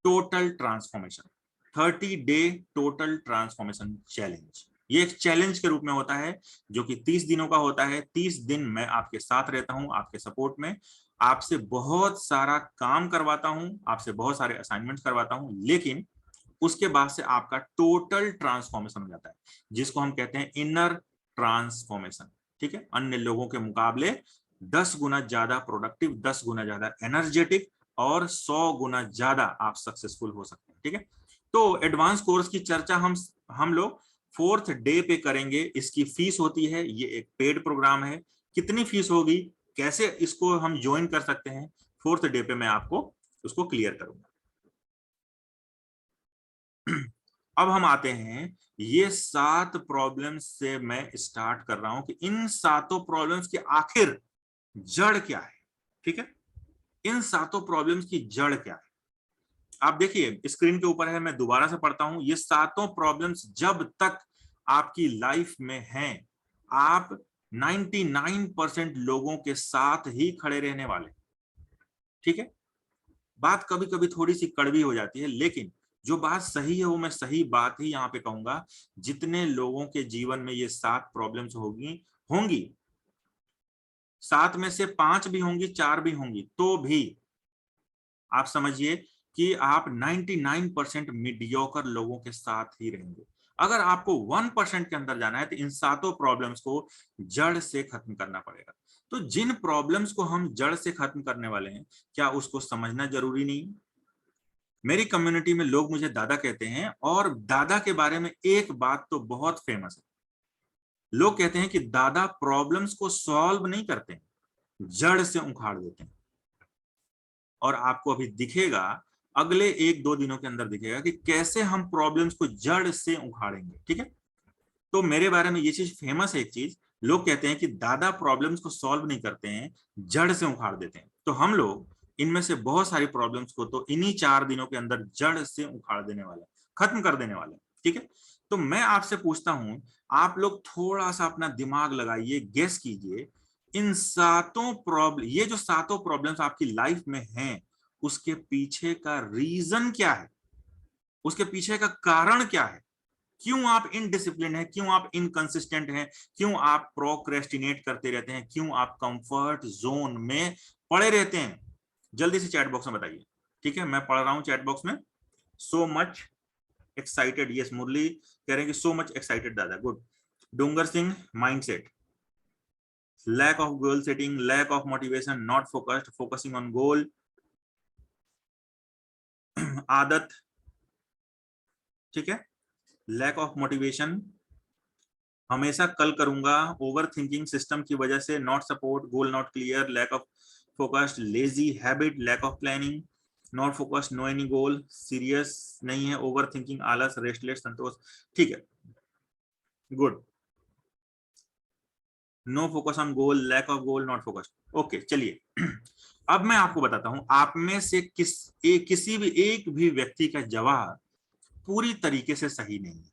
total transformation, 30 day total transformation challenge, ये एक चैलेंज के रूप में होता है जो कि 30 दिनों का होता है। 30 दिन मैं आपके साथ रहता हूं, आपके सपोर्ट में, आपसे बहुत सारा काम करवाता हूं, आपसे बहुत सारे असाइनमेंट करवाता हूं, लेकिन उसके बाद से आपका टोटल ट्रांसफॉर्मेशन हो जाता है, जिसको हम कहते हैं इनर ट्रांसफॉर्मेशन। ठीक है, अन्य लोगों के मुकाबले 10 गुना ज्यादा प्रोडक्टिव, 10 गुना ज्यादा एनर्जेटिक और 100 गुना ज्यादा आप सक्सेसफुल हो सकते हैं। ठीक है, तो एडवांस कोर्स की चर्चा हम लोग 4th डे पे करेंगे। इसकी फीस होती है, ये एक पेड प्रोग्राम है। कितनी फीस होगी, कैसे इसको हम ज्वाइन कर सकते हैं, 4th डे पे मैं आपको उसको क्लियर करूंगा। अब हम आते हैं, ये 7 प्रॉब्लम्स से मैं स्टार्ट कर रहा हूं कि इन 7 प्रॉब्लम्स की आखिर जड़ क्या है। ठीक है, इन 7 प्रॉब्लम्स की जड़ क्या है। आप देखिए स्क्रीन के ऊपर है, मैं दोबारा से पढ़ता हूं। ये 7 प्रॉब्लम्स जब तक आपकी लाइफ में हैं, आप 99% लोगों के साथ ही खड़े रहने वाले। ठीक है, बात कभी कभी थोड़ी सी कड़वी हो जाती है, लेकिन जो बात सही है वो मैं सही बात ही यहाँ पे कहूंगा। जितने लोगों के जीवन में ये 7 प्रॉब्लम्स होगी होंगी 7 में से 5 भी होंगी, 4 भी होंगी, तो भी आप समझिए कि आप 99% मीडियोकर लोगों के साथ ही रहेंगे। अगर आपको 1% के अंदर जाना है तो इन 7 प्रॉब्लम्स को जड़ से खत्म करना पड़ेगा। तो जिन प्रॉब्लम्स को हम जड़ से खत्म करने वाले हैं, क्या उसको समझना जरूरी नहीं? मेरी कम्युनिटी में लोग मुझे दादा कहते हैं, और दादा के बारे में एक बात तो बहुत फेमस है। लोग कहते हैं कि दादा प्रॉब्लम्स को सॉल्व नहीं करते, जड़ से उखाड़ देते हैं। और आपको अभी दिखेगा, अगले 1-2 दिनों के अंदर दिखेगा कि कैसे हम प्रॉब्लम्स को जड़ से उखाड़ेंगे। ठीक है, तो मेरे बारे में ये चीज फेमस है। एक चीज लोग कहते हैं कि दादा प्रॉब्लम्स को सॉल्व नहीं करते हैं, जड़ से उखाड़ देते हैं। तो हम लोग इनमें से बहुत सारी प्रॉब्लम्स को तो इन्हीं 4 दिनों के अंदर जड़ से उखाड़ देने वाले, खत्म कर देने वाले। ठीक है, तो मैं आपसे पूछता हूं, आप लोग थोड़ा सा अपना दिमाग लगाइए, गेस कीजिए, इन 7 प्रॉब्लम, ये जो 7 प्रॉब्लम्स आपकी लाइफ में हैं, उसके पीछे का रीजन क्या है, उसके पीछे का कारण क्या है? क्यों आप इनडिसिप्लिन है, क्यों आप इनकंसिस्टेंट हैं, क्यों आप प्रोक्रेस्टिनेट करते रहते हैं, क्यों आप कंफर्ट जोन में पड़े रहते हैं? जल्दी से चैट बॉक्स में बताइए। ठीक है, मैं पढ़ रहा हूं चैट बॉक्स में। So much excited, yes Murali कह रहे हैं कि सो मच एक्साइटेड दादा, good. Dongar Singh, mindset, lack of goal setting, lack of motivation, not focused, focusing on goal, आदत, ठीक है, लैक ऑफ मोटिवेशन, हमेशा कल करूंगा, ओवर थिंकिंग सिस्टम की वजह से, not support, goal not clear, lack of focused, lazy habit, lack of planning, not focused, no any goal, serious नहीं है, ओवर थिंकिंग, आलस, रेस्टलेस, संतोष। ठीक है, good. No focus on goal, lack of goal, not focused. Okay, चलिए अब मैं आपको बताता हूं, आप में से किसी भी एक भी व्यक्ति का जवाब पूरी तरीके से सही नहीं है।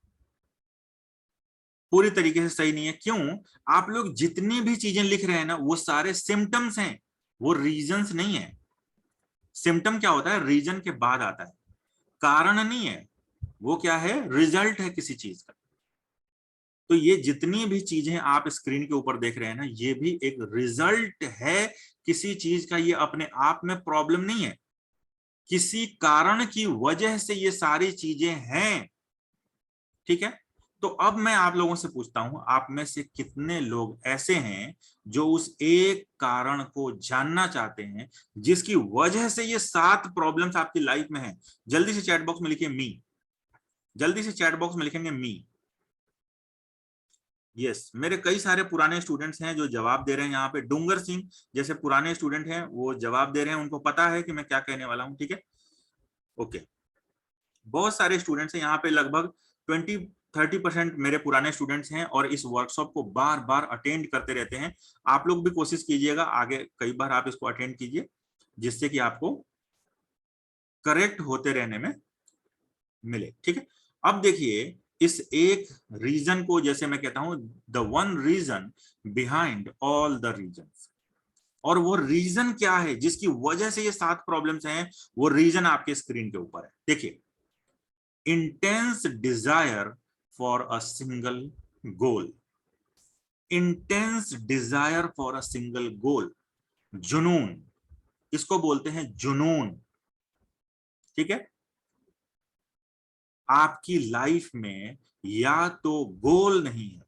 पूरी तरीके से सही नहीं है क्यों? आप लोग जितनी भी चीजें लिख रहे हैं ना, वो सारे सिम्टम्स हैं, वो रीजंस नहीं है। सिम्टम क्या होता है? रीजन के बाद आता है, कारण नहीं है। वो क्या है? रिजल्ट है किसी चीज का। तो ये जितनी भी चीजें आप स्क्रीन के ऊपर देख रहे हैं ना, ये भी एक रिजल्ट है किसी चीज का। ये अपने आप में प्रॉब्लम नहीं है, किसी कारण की वजह से ये सारी चीजें हैं। ठीक है, तो अब मैं आप लोगों से पूछता हूं, आप में से कितने लोग ऐसे हैं जो उस एक कारण को जानना चाहते हैं जिसकी वजह से ये 7 प्रॉब्लम्स आपकी लाइफ में हैं? जल्दी से चैट बॉक्स में लिखिए मी, जल्दी से चैट बॉक्स में लिखेंगे मी। यस, मेरे कई सारे पुराने स्टूडेंट्स हैं जो जवाब दे रहे हैं। यहाँ पे डूंगर सिंह जैसे पुराने स्टूडेंट हैं, वो जवाब दे रहे हैं, उनको पता है कि मैं क्या कहने वाला हूँ। ठीक है, ओके, बहुत सारे स्टूडेंट्स हैं यहाँ पे, लगभग 20-30% मेरे पुराने स्टूडेंट्स हैं और इस वर्कशॉप को बार बार अटेंड करते रहते हैं। आप लोग भी कोशिश कीजिएगा, आगे कई बार आप इसको अटेंड कीजिए, जिससे कि आपको करेक्ट होते रहने में मिले। ठीक है, अब देखिए, इस एक रीजन को, जैसे मैं कहता हूं, the one reason behind all the reasons, और वो रीजन क्या है जिसकी वजह से ये 7 प्रॉब्लम्स हैं, वो रीजन आपके स्क्रीन के ऊपर है। देखिए, intense desire for a single goal, intense desire for a single गोल, जुनून, इसको बोलते हैं जुनून। ठीक है, आपकी लाइफ में या तो गोल नहीं है,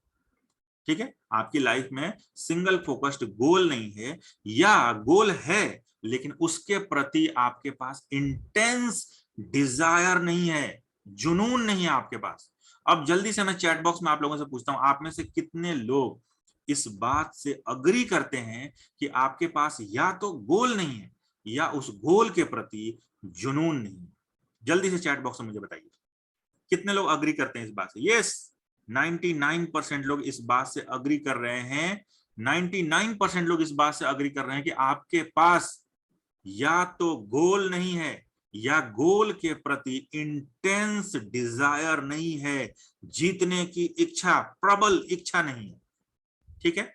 ठीक है, आपकी लाइफ में सिंगल फोकस्ड गोल नहीं है, या गोल है लेकिन उसके प्रति आपके पास इंटेंस डिजायर नहीं है, जुनून नहीं है आपके पास। अब जल्दी से मैं चैट बॉक्स में आप लोगों से पूछता हूं, आप में से कितने लोग इस बात से अग्री करते हैं कि आपके पास या तो गोल नहीं है या उस गोल के प्रति जुनून नहीं है? जल्दी से चैट बॉक्स में मुझे बताइए कितने लोग अग्री करते हैं इस बात से। यस, 99% लोग इस बात से अग्री कर रहे हैं। 99% लोग इस बात से अग्री कर रहे हैं कि आपके पास या तो गोल नहीं है या गोल के प्रति इंटेंस डिजायर नहीं है, जीतने की इच्छा, प्रबल इच्छा नहीं है। ठीक है,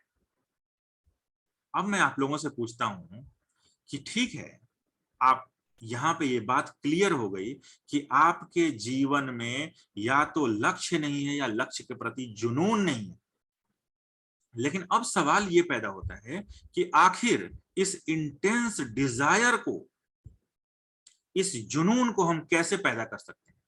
अब मैं आप लोगों से पूछता हूं कि ठीक है, आप यहां पे ये बात क्लियर हो गई कि आपके जीवन में या तो लक्ष्य नहीं है या लक्ष्य के प्रति जुनून नहीं है, लेकिन अब सवाल ये पैदा होता है कि आखिर इस इंटेंस डिजायर को, इस जुनून को हम कैसे पैदा कर सकते हैं,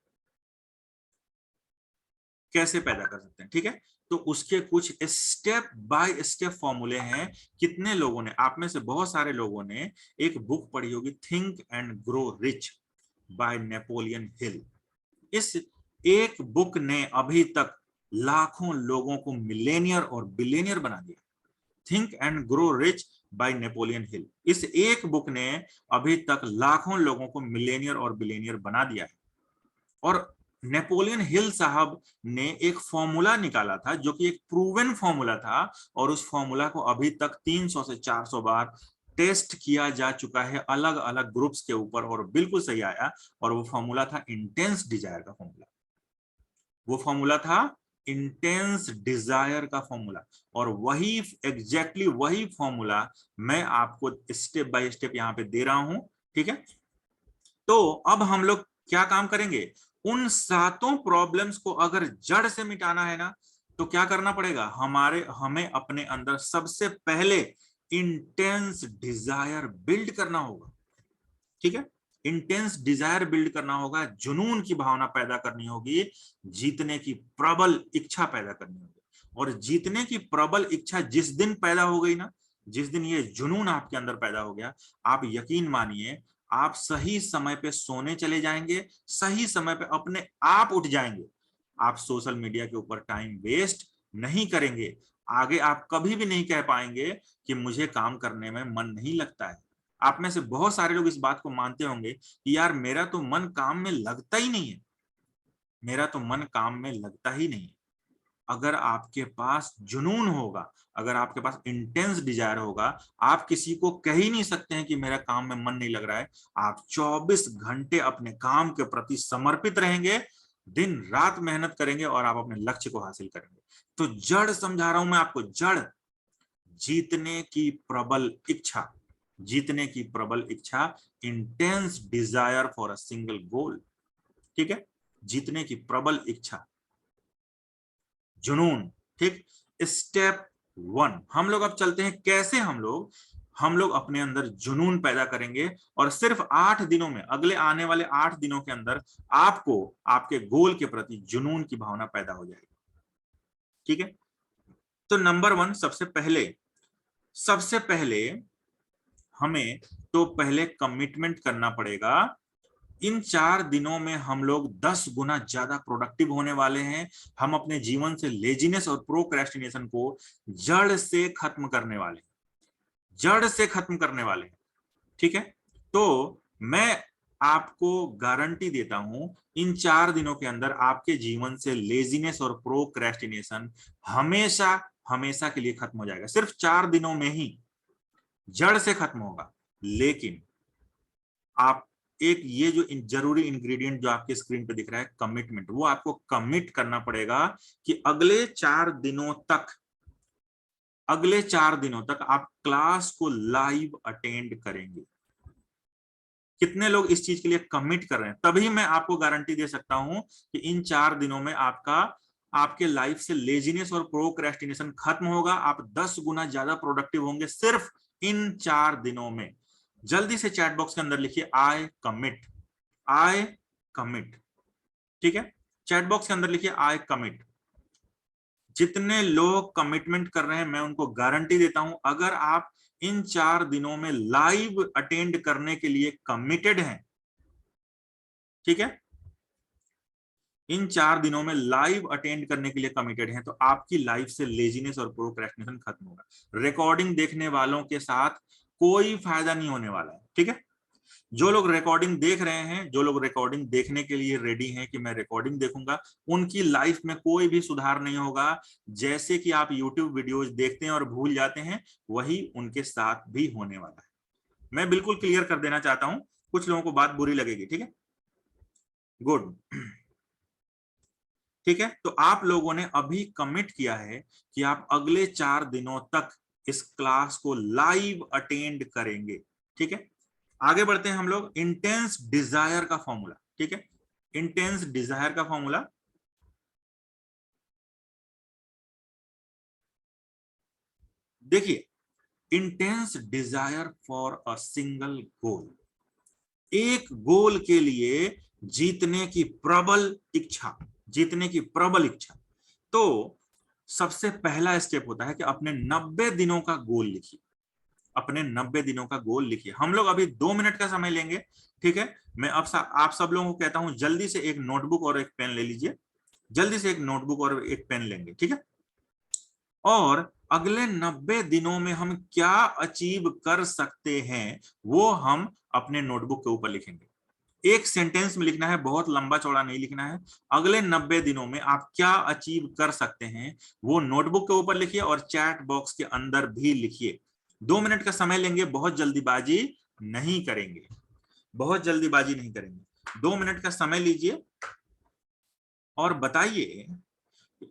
कैसे पैदा कर सकते हैं? ठीक है, तो उसके कुछ स्टेप बाय स्टेप फॉर्मूले हैं। कितने लोगों ने, आप में से बहुत सारे लोगों ने एक बुक पढ़ी होगी, think and grow rich by Napoleon Hill. इस एक बुक ने अभी तक लाखों लोगों को मिलेनियर और बिलियनियर बना दिया। Think and grow rich by Napoleon Hill, इस एक बुक ने अभी तक लाखों लोगों को मिलेनियर और बिलियनियर बना दिया है। और नेपोलियन हिल साहब ने एक फॉर्मूला निकाला था जो कि एक प्रूवन फॉर्मूला था, और उस फॉर्मूला को अभी तक 300 से 400 बार टेस्ट किया जा चुका है अलग अलग ग्रुप्स के ऊपर, और बिल्कुल सही आया। और वो फॉर्मूला था इंटेंस डिजायर का फॉर्मूला, वो फॉर्मूला था इंटेंस डिजायर का फॉर्मूला। और वही एग्जैक्टली वही फॉर्मूला मैं आपको स्टेप बाय स्टेप यहां पे दे रहा हूं। ठीक है, तो अब हम लोग क्या काम करेंगे, उन सातों प्रॉब्लम्स को अगर जड़ से मिटाना है ना, तो क्या करना पड़ेगा, हमें अपने अंदर सबसे पहले इंटेंस डिजायर बिल्ड करना होगा। ठीक है, इंटेंस डिजायर बिल्ड करना होगा, जुनून की भावना पैदा करनी होगी, जीतने की प्रबल इच्छा पैदा करनी होगी। और जीतने की प्रबल इच्छा जिस दिन पैदा हो गई ना, जिस दिन ये जुनून आपके अंदर पैदा हो गया, आप यकीन मानिए आप सही समय पे सोने चले जाएंगे, सही समय पे अपने आप उठ जाएंगे। आप सोशल मीडिया के ऊपर टाइम वेस्ट नहीं करेंगे। आगे आप कभी भी नहीं कह पाएंगे कि मुझे काम करने में मन नहीं लगता है। आप में से बहुत सारे लोग इस बात को मानते होंगे कि यार मेरा तो मन काम में लगता ही नहीं है, मेरा तो मन काम में लगता ही नहीं है। अगर आपके पास जुनून होगा, अगर आपके पास इंटेंस डिजायर होगा, आप किसी को कह ही नहीं सकते हैं कि मेरा काम में मन नहीं लग रहा है। आप 24 घंटे अपने काम के प्रति समर्पित रहेंगे, दिन रात मेहनत करेंगे और आप अपने लक्ष्य को हासिल करेंगे। तो जड़ समझा रहा हूं मैं आपको, जड़ जीतने की प्रबल इच्छा, जीतने की प्रबल इच्छा, intense desire for a single गोल। ठीक है, जीतने की प्रबल इच्छा, जुनून। ठीक, स्टेप 1 हम लोग अब चलते हैं, कैसे हम लोग अपने अंदर जुनून पैदा करेंगे। और सिर्फ 8 दिनों में, अगले आने वाले 8 दिनों के अंदर आपको आपके गोल के प्रति जुनून की भावना पैदा हो जाएगी। ठीक है, तो नंबर 1, सबसे पहले हमें तो पहले कमिटमेंट करना पड़ेगा। इन 4 दिनों में हम लोग 10 गुना ज्यादा प्रोडक्टिव होने वाले हैं। हम अपने जीवन से लेजीनेस और प्रोक्रेस्टिनेशन को जड़ से खत्म करने वाले हैं, जड़ से खत्म करने वाले हैं। ठीक है, तो मैं आपको गारंटी देता हूं, इन 4 दिनों के अंदर आपके जीवन से लेजीनेस और प्रोक्रेस्टिनेशन हमेशा हमेशा के लिए खत्म हो जाएगा। सिर्फ 4 दिनों में ही जड़ से खत्म होगा। लेकिन आप एक ये जो जरूरी इंग्रेडिएंट जो आपके स्क्रीन पे दिख रहा है, कमिटमेंट, वो आपको कमिट करना पड़ेगा कि अगले 4 दिनों तक आप क्लास को लाइव अटेंड करेंगे। कितने लोग इस चीज के लिए कमिट कर रहे हैं? तभी मैं आपको गारंटी दे सकता हूं कि इन 4 दिनों में आपके लाइफ से लेजीनेस और प्रोक्रेस्टिनेशन खत्म होगा। आप 10 गुना ज्यादा प्रोडक्टिव होंगे सिर्फ इन 4 दिनों में। जल्दी से चैट बॉक्स के अंदर लिखिए आई कमिट, आई कमिट। ठीक है, चैट बॉक्स के अंदर लिखिए आई कमिट। जितने लोग कमिटमेंट कर रहे हैं मैं उनको गारंटी देता हूं, अगर आप इन 4 दिनों में लाइव अटेंड करने के लिए कमिटेड हैं, ठीक है, इन 4 दिनों में लाइव अटेंड करने के लिए कमिटेड हैं, तो आपकी लाइफ से लेजीनेस और प्रोक्रेस्टिनेशन खत्म होगा। रिकॉर्डिंग देखने वालों के साथ कोई फायदा नहीं होने वाला है। ठीक है, जो लोग रिकॉर्डिंग देख रहे हैं, जो लोग रिकॉर्डिंग देखने के लिए रेडी हैं कि मैं रिकॉर्डिंग देखूंगा, उनकी लाइफ में कोई भी सुधार नहीं होगा। जैसे कि आप यूट्यूब वीडियोज देखते हैं और भूल जाते हैं, वही उनके साथ भी होने वाला है। मैं बिल्कुल क्लियर कर देना चाहता हूं, कुछ लोगों को बात बुरी लगेगी। ठीक है, गुड। ठीक है, तो आप लोगों ने अभी कमिट किया है कि आप अगले 4 दिनों तक इस क्लास को लाइव अटेंड करेंगे। ठीक है, आगे बढ़ते हैं हम लोग। इंटेंस डिजायर का फॉर्मूला। ठीक है, इंटेंस डिजायर का फॉर्मूला, देखिए, intense desire for a single गोल, एक गोल के लिए जीतने की प्रबल इच्छा, जीतने की प्रबल इच्छा। तो सबसे पहला स्टेप होता है कि अपने 90 दिनों का गोल लिखिए, अपने 90 दिनों का गोल लिखिए। हम लोग अभी 2 मिनट का समय लेंगे। ठीक है, मैं अब आप सब लोगों को कहता हूं जल्दी से एक नोटबुक और एक पेन ले लीजिए, जल्दी से एक नोटबुक और एक पेन लेंगे। ठीक है, और अगले 90 दिनों में हम क्या अचीव कर सकते हैं वो हम अपने नोटबुक के ऊपर लिखेंगे। एक सेंटेंस में लिखना है, बहुत लंबा चौड़ा नहीं लिखना है। अगले 90 दिनों में आप क्या अचीव कर सकते हैं वो नोटबुक के ऊपर लिखिए और चैट बॉक्स के अंदर भी लिखिए। 2 मिनट का समय लेंगे, बहुत जल्दीबाजी नहीं करेंगे, बहुत जल्दीबाजी नहीं करेंगे। 2 मिनट का समय लीजिए और बताइए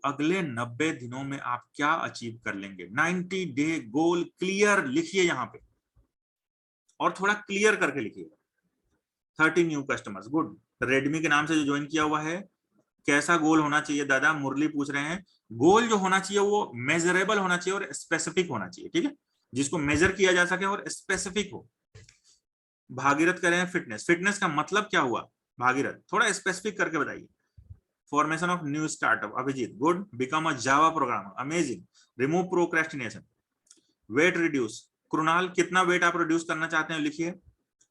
अगले 90 दिनों में आप क्या अचीव कर लेंगे। 90 डे गोल क्लियर लिखिए यहां पे, और थोड़ा क्लियर करके लिखिए। 30 न्यू कस्टमर्स, गुड। रेडमी के नाम से जो ज्वाइन किया हुआ है, कैसा गोल होना चाहिए दादा, मुरली पूछ रहे हैं। गोल जो होना चाहिए वो मेजरेबल होना चाहिए और स्पेसिफिक होना चाहिए। ठीक है, जिसको मेजर किया जा सके और स्पेसिफिक हो। भागीरथ कह रहे हैं फिटनेस, फिटनेस का मतलब क्या हुआ भागीरथ, थोड़ा स्पेसिफिक करके बताइए। Formation of new startup, Abhijit, good. Become a Java programmer, amazing. Remove procrastination, weight reduce, Krunal कितना वेट आप रिड्यूस करना चाहते हैं लिखिए।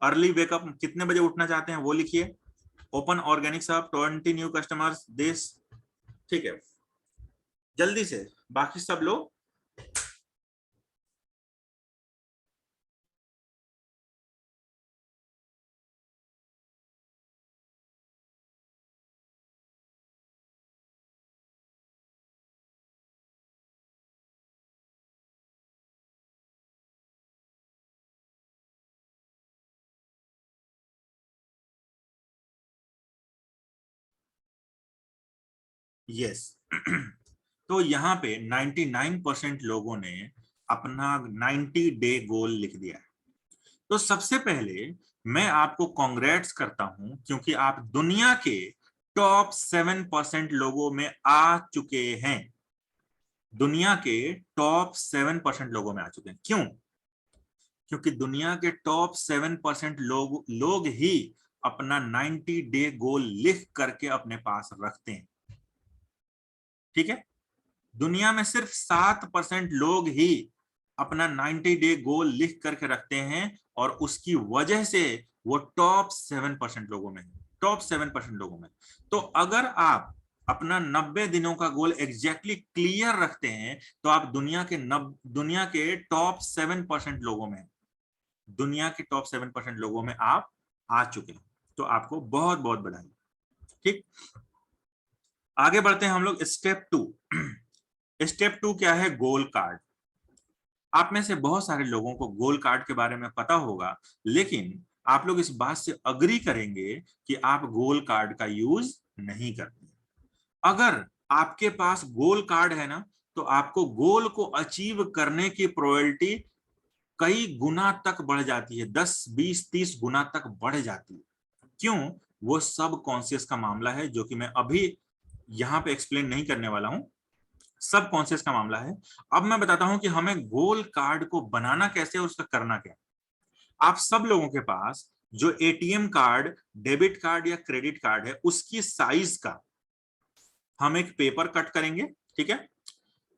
अर्ली वेकअप, कितने बजे उठना चाहते हैं वो लिखिए। Open organic shop, 20 new customers this. ठीक है, जल्दी से बाकी सब लोग। यस तो यहाँ पे 99% लोगों ने अपना 90 डे गोल लिख दिया है। तो सबसे पहले मैं आपको कांग्रेट्स करता हूं, क्योंकि आप दुनिया के टॉप 7% लोगों में आ चुके हैं। दुनिया के टॉप 7% लोगों में आ चुके हैं। क्यों? क्योंकि दुनिया के टॉप 7% लोग ही अपना 90 डे गोल लिख करके अपने पास रखते हैं। ठीक है, दुनिया में सिर्फ 7% लोग ही अपना 90 डे गोल लिख करके रखते हैं, और उसकी वजह से वो टॉप 7% लोगों में, टॉप 7% लोगों में। तो अगर आप अपना 90 दिनों का गोल एग्जैक्टली क्लियर रखते हैं तो आप दुनिया के टॉप 7% लोगों में, दुनिया के टॉप 7% लोगों में आप आ चुके हैं। तो आपको बहुत बहुत बधाई। ठीक, आगे बढ़ते हैं हम लोग। स्टेप 2। स्टेप 2 क्या है? गोल कार्ड। आप में से बहुत सारे लोगों को गोल कार्ड के बारे में पता होगा, लेकिन आप लोग इस बात से अग्री करेंगे कि आप गोल कार्ड का यूज नहीं करते। अगर आपके पास गोल कार्ड है ना, तो आपको गोल को अचीव करने की प्रोबेबिलिटी कई गुना तक बढ़ जाती है, 10, 20, 30 गुना तक बढ़ जाती है। क्यों? वो सब कॉन्शियस का मामला है, जो कि मैं अभी यहां पे एक्सप्लेन नहीं करने वाला हूं, सब कॉन्शियस का मामला है। अब मैं बताता हूं कि हमें गोल कार्ड को बनाना कैसे और उसका करना क्या। आप सब लोगों के पास जो एटीएम कार्ड, डेबिट कार्ड या क्रेडिट कार्ड है, उसकी साइज का हम एक पेपर कट करेंगे। ठीक है,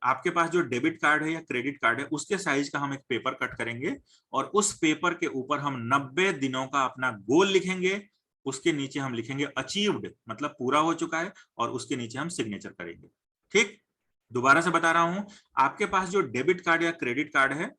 आपके पास जो डेबिट कार्ड है या क्रेडिट कार्ड है उसके साइज का हम एक पेपर कट करेंगे और उस पेपर के ऊपर हम 90 दिनों का अपना गोल लिखेंगे। उसके नीचे हम लिखेंगे अचीव्ड, मतलब पूरा हो चुका है, और उसके नीचे हम सिग्नेचर करेंगे। ठीक, दोबारा से बता रहा हूं, आपके पास जो डेबिट कार्ड या क्रेडिट कार्ड है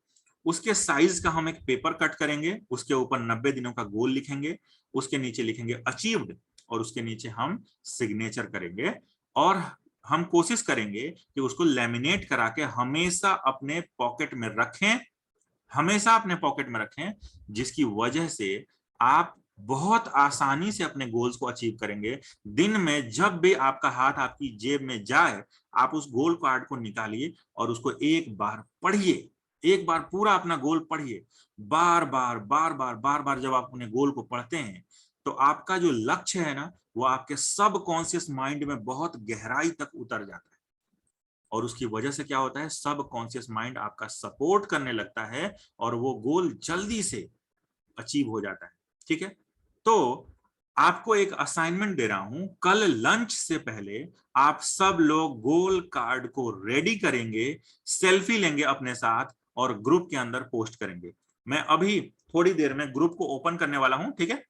उसके साइज का हम एक पेपर कट करेंगे, उसके ऊपर 90 दिनों का गोल लिखेंगे, उसके नीचे लिखेंगे अचीव्ड और उसके नीचे हम सिग्नेचर करेंगे। और हम कोशिश करेंगे कि उसको लेमिनेट करा के हमेशा अपने पॉकेट में रखें, हमेशा अपने पॉकेट में रखें, जिसकी वजह से आप बहुत आसानी से अपने गोल्स को अचीव करेंगे। दिन में जब भी आपका हाथ आपकी जेब में जाए, आप उस गोल कार्ड को निकालिए और उसको एक बार पढ़िए, एक बार पूरा अपना गोल पढ़िए। बार बार बार बार बार बार जब आप अपने गोल को पढ़ते हैं तो आपका जो लक्ष्य है ना, वो आपके सब कॉन्शियस माइंड में बहुत गहराई तक उतर जाता है और उसकी वजह से क्या होता है, सब कॉन्शियस माइंड आपका सपोर्ट करने लगता है और वो गोल जल्दी से अचीव हो जाता है। ठीक है, तो आपको एक असाइनमेंट दे रहा हूं, कल लंच से पहले आप सब लोग गोल कार्ड को रेडी करेंगे, सेल्फी लेंगे अपने साथ और ग्रुप के अंदर पोस्ट करेंगे। मैं अभी थोड़ी देर में ग्रुप को ओपन करने वाला हूं। ठीक है,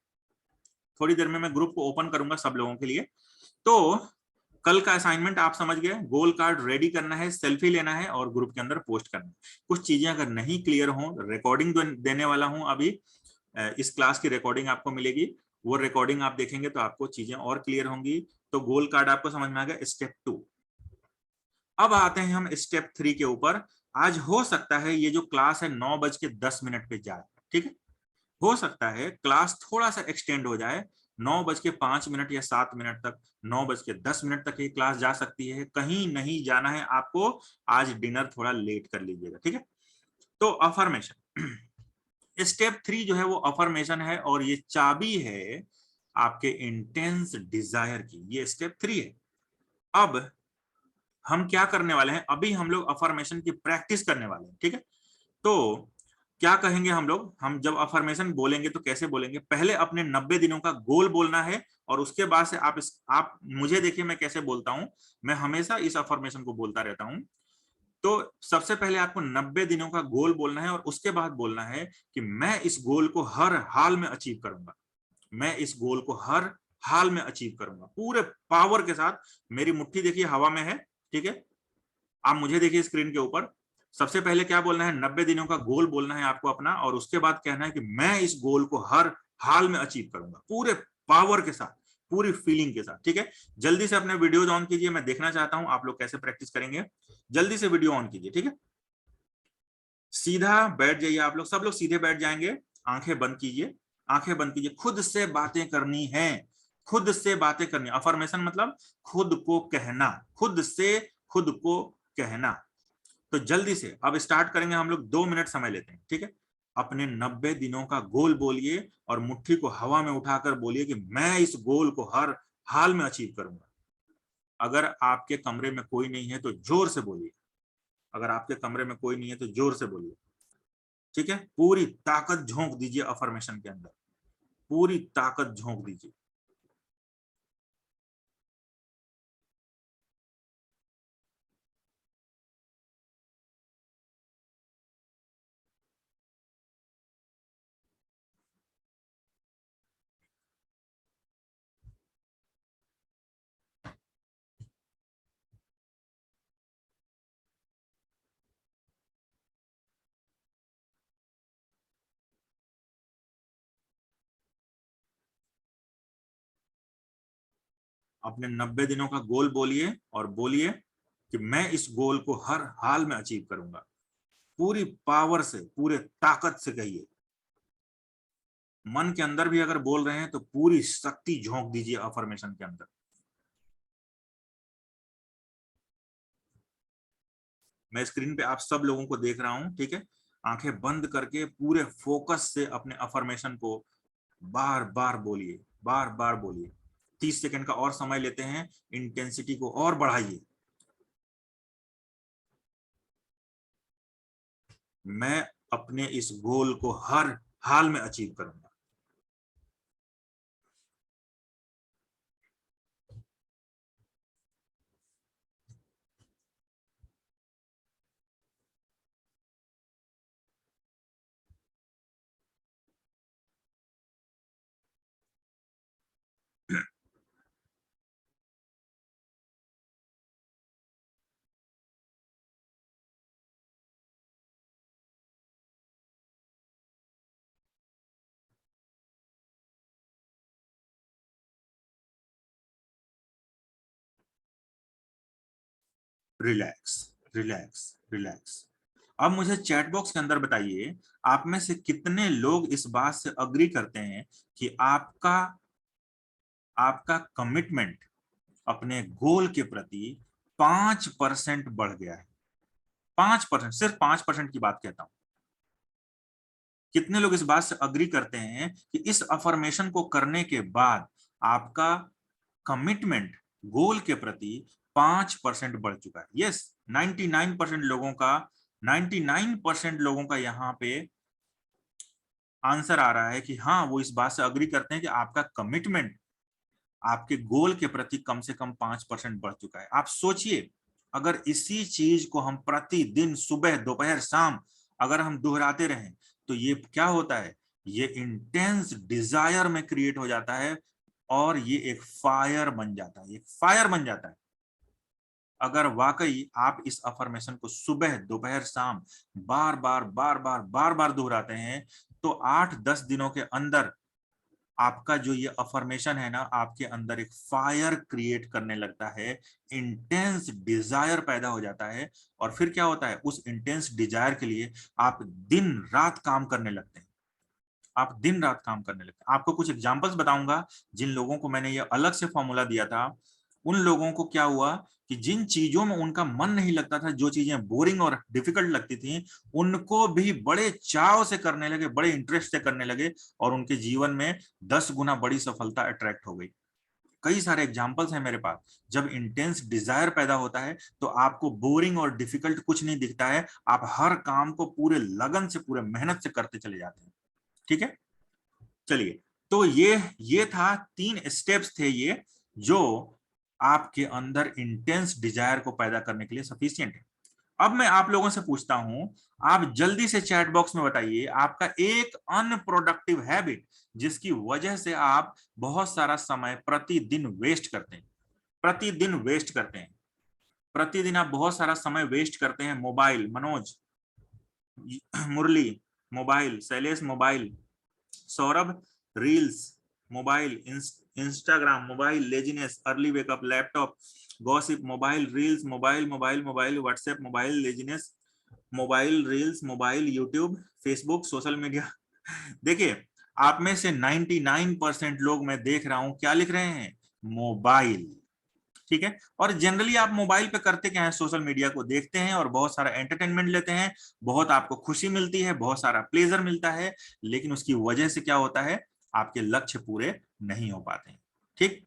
थोड़ी देर में मैं ग्रुप को ओपन करूंगा सब लोगों के लिए। तो कल का असाइनमेंट आप समझ गए, गोल कार्ड रेडी करना है, सेल्फी लेना है और ग्रुप के अंदर पोस्ट करना है। कुछ चीजें अगर नहीं क्लियर हो, रिकॉर्डिंग देने वाला हूं अभी, इस क्लास की रिकॉर्डिंग आपको मिलेगी, वो रिकॉर्डिंग आप देखेंगे तो आपको चीजें और क्लियर होंगी। तो गोल कार्ड आपको समझ में आ गया, स्टेप 2। अब आते हैं हम स्टेप 3 के ऊपर। आज हो सकता है ये जो क्लास है 9:10 पे जाए। ठीक है, हो सकता है क्लास थोड़ा सा एक्सटेंड हो जाए, 9:05 या 7 तक, 9:10 तक ये क्लास जा सकती है। कहीं नहीं जाना है आपको, आज डिनर थोड़ा लेट कर लीजिएगा। ठीक है, तो अफर्मेशन स्टेप 3 जो है वो अफर्मेशन है और ये चाबी है आपके इंटेंस डिजायर की, ये स्टेप 3 है। अब हम क्या करने वाले हैं, अभी हम लोग अफर्मेशन की प्रैक्टिस करने वाले हैं। ठीक है, तो क्या कहेंगे हम लोग, हम जब अफर्मेशन बोलेंगे तो कैसे बोलेंगे, पहले अपने 90 दिनों का गोल बोलना है और उसके बाद से आप मुझे देखिए मैं कैसे बोलता हूं, मैं हमेशा इस अफर्मेशन को बोलता रहता हूं। तो सबसे पहले आपको 90 दिनों का गोल बोलना है और उसके बाद बोलना है कि मैं इस गोल को हर हाल में अचीव करूंगा, मैं इस गोल को हर हाल में अचीव करूंगा पूरे पावर के साथ। मेरी मुट्ठी देखिए हवा में है। ठीक है, आप मुझे देखिए स्क्रीन के ऊपर। सबसे पहले क्या बोलना है, 90 दिनों का गोल बोलना है आपको अपना और उसके बाद कहना है कि मैं इस गोल को हर हाल में अचीव करूंगा पूरे पावर के साथ, पूरी फीलिंग के साथ। ठीक है, जल्दी से अपने वीडियोज ऑन कीजिए, मैं देखना चाहता हूं आप लोग कैसे प्रैक्टिस करेंगे। जल्दी से वीडियो ऑन कीजिए। ठीक है, सीधा बैठ जाइए, आप लोग सब लोग सीधे बैठ जाएंगे, आंखें बंद कीजिए, आंखें बंद कीजिए। खुद से बातें करनी है, खुद से बातें करनी। अफर्मेशन मतलब खुद को कहना, खुद से खुद को कहना। तो जल्दी से अब स्टार्ट करेंगे हम लोग, 2 मिनट समय लेते हैं। ठीक है, अपने 90 दिनों का गोल बोलिए और मुट्ठी को हवा में उठाकर बोलिए कि मैं इस गोल को हर हाल में अचीव करूंगा। अगर आपके कमरे में कोई नहीं है तो जोर से बोलिए, अगर आपके कमरे में कोई नहीं है तो जोर से बोलिए। ठीक है, पूरी ताकत झोंक दीजिए अफर्मेशन के अंदर, पूरी ताकत झोंक दीजिए। अपने 90 दिनों का गोल बोलिए और बोलिए कि मैं इस गोल को हर हाल में अचीव करूंगा। पूरी पावर से, पूरे ताकत से कहिए। मन के अंदर भी अगर बोल रहे हैं तो पूरी शक्ति झोंक दीजिए अफर्मेशन के अंदर। मैं स्क्रीन पे आप सब लोगों को देख रहा हूं। ठीक है, आंखें बंद करके पूरे फोकस से अपने अफर्मेशन को बार बार बोलिए, बार बार बोलिए। 30 सेकंड का और समय लेते हैं, इंटेंसिटी को और बढ़ाइए। मैं अपने इस गोल को हर हाल में अचीव करूंगा। Relax, relax, relax. अब मुझे चैट बॉक्स के अंदर बताइए, आप में से कितने लोग इस बात से अग्री करते हैं कि आपका आपका कमिटमेंट अपने गोल के प्रति 5% बढ़ गया है। 5%, सिर्फ 5% की बात कहता हूं। कितने लोग इस बात से अग्री करते हैं कि इस अफर्मेशन को करने के बाद आपका कमिटमेंट गोल के प्रति 5% बढ़ चुका है? यस, 99% लोगों का, 99% लोगों का यहाँ पे आंसर आ रहा है कि हाँ, वो इस बात से अग्री करते हैं कि आपका कमिटमेंट आपके गोल के प्रति कम से कम 5% बढ़ चुका है। आप सोचिए, अगर इसी चीज को हम प्रतिदिन सुबह दोपहर शाम अगर हम दोहराते रहें तो ये क्या होता है, ये इंटेंस डिजायर में क्रिएट हो जाता है और ये एक फायर बन जाता है, एक फायर बन जाता है। अगर वाकई आप इस अफर्मेशन को सुबह दोपहर शाम बार बार बार बार बार बार दोहराते हैं तो 8-10 दिनों के अंदर आपका जो ये अफर्मेशन है ना, आपके अंदर एक फायर क्रिएट करने लगता है, इंटेंस डिजायर पैदा हो जाता है। और फिर क्या होता है, उस इंटेंस डिजायर के लिए आप दिन रात काम करने लगते हैं। आप दिन रात काम करने लगते हैं। आपको कुछ एग्जांपल्स बताऊंगा। जिन लोगों को मैंने ये अलग से फॉर्मूला दिया था, उन लोगों को क्या हुआ कि जिन चीजों में उनका मन नहीं लगता था, जो चीजें बोरिंग और डिफिकल्ट लगती थी, उनको भी बड़े चाव से करने लगे, बड़े इंटरेस्ट से करने लगे और उनके जीवन में 10 गुना बड़ी सफलता अट्रैक्ट हो गई। कई सारे एग्जाम्पल्स हैं मेरे पास। जब इंटेंस डिजायर पैदा होता है तो आपको बोरिंग और डिफिकल्ट कुछ नहीं दिखता है, आप हर काम को पूरे लगन से, पूरे मेहनत से करते चले जाते हैं। ठीक है, चलिए। तो ये था, 3 स्टेप्स थे ये, जो आपके अंदर इंटेंस डिजायर को पैदा करने के लिए सफिशियंट है। अब मैं आप लोगों से पूछता हूं, आप जल्दी से चैट बॉक्स में बताइए आपका एक अनप्रोडक्टिव हैबिट जिसकी वजह से आप बहुत सारा समय प्रतिदिन वेस्ट करते हैं। प्रतिदिन वेस्ट करते हैं, प्रतिदिन आप बहुत सारा समय वेस्ट करते हैं। Mobile, Manoj, Murali mobile, Shailesh mobile, Saurabh reels, mobile, Instagram mobile, laziness, early wake up, laptop, gossip, mobile, reels, mobile mobile mobile, WhatsApp mobile, laziness, mobile, reels, mobile, YouTube, Facebook, social media. देखिए, आप में से 99% लोग मैं देख रहा हूं क्या लिख रहे हैं, मोबाइल। ठीक है, और जनरली आप मोबाइल पे करते क्या है, सोशल मीडिया को देखते हैं और बहुत सारा एंटरटेनमेंट लेते हैं, बहुत आपको खुशी मिलती है, बहुत सारा प्लेजर मिलता है, लेकिन उसकी वजह से क्या होता है, आपके लक्ष्य पूरे नहीं हो पाते हैं। ठीक,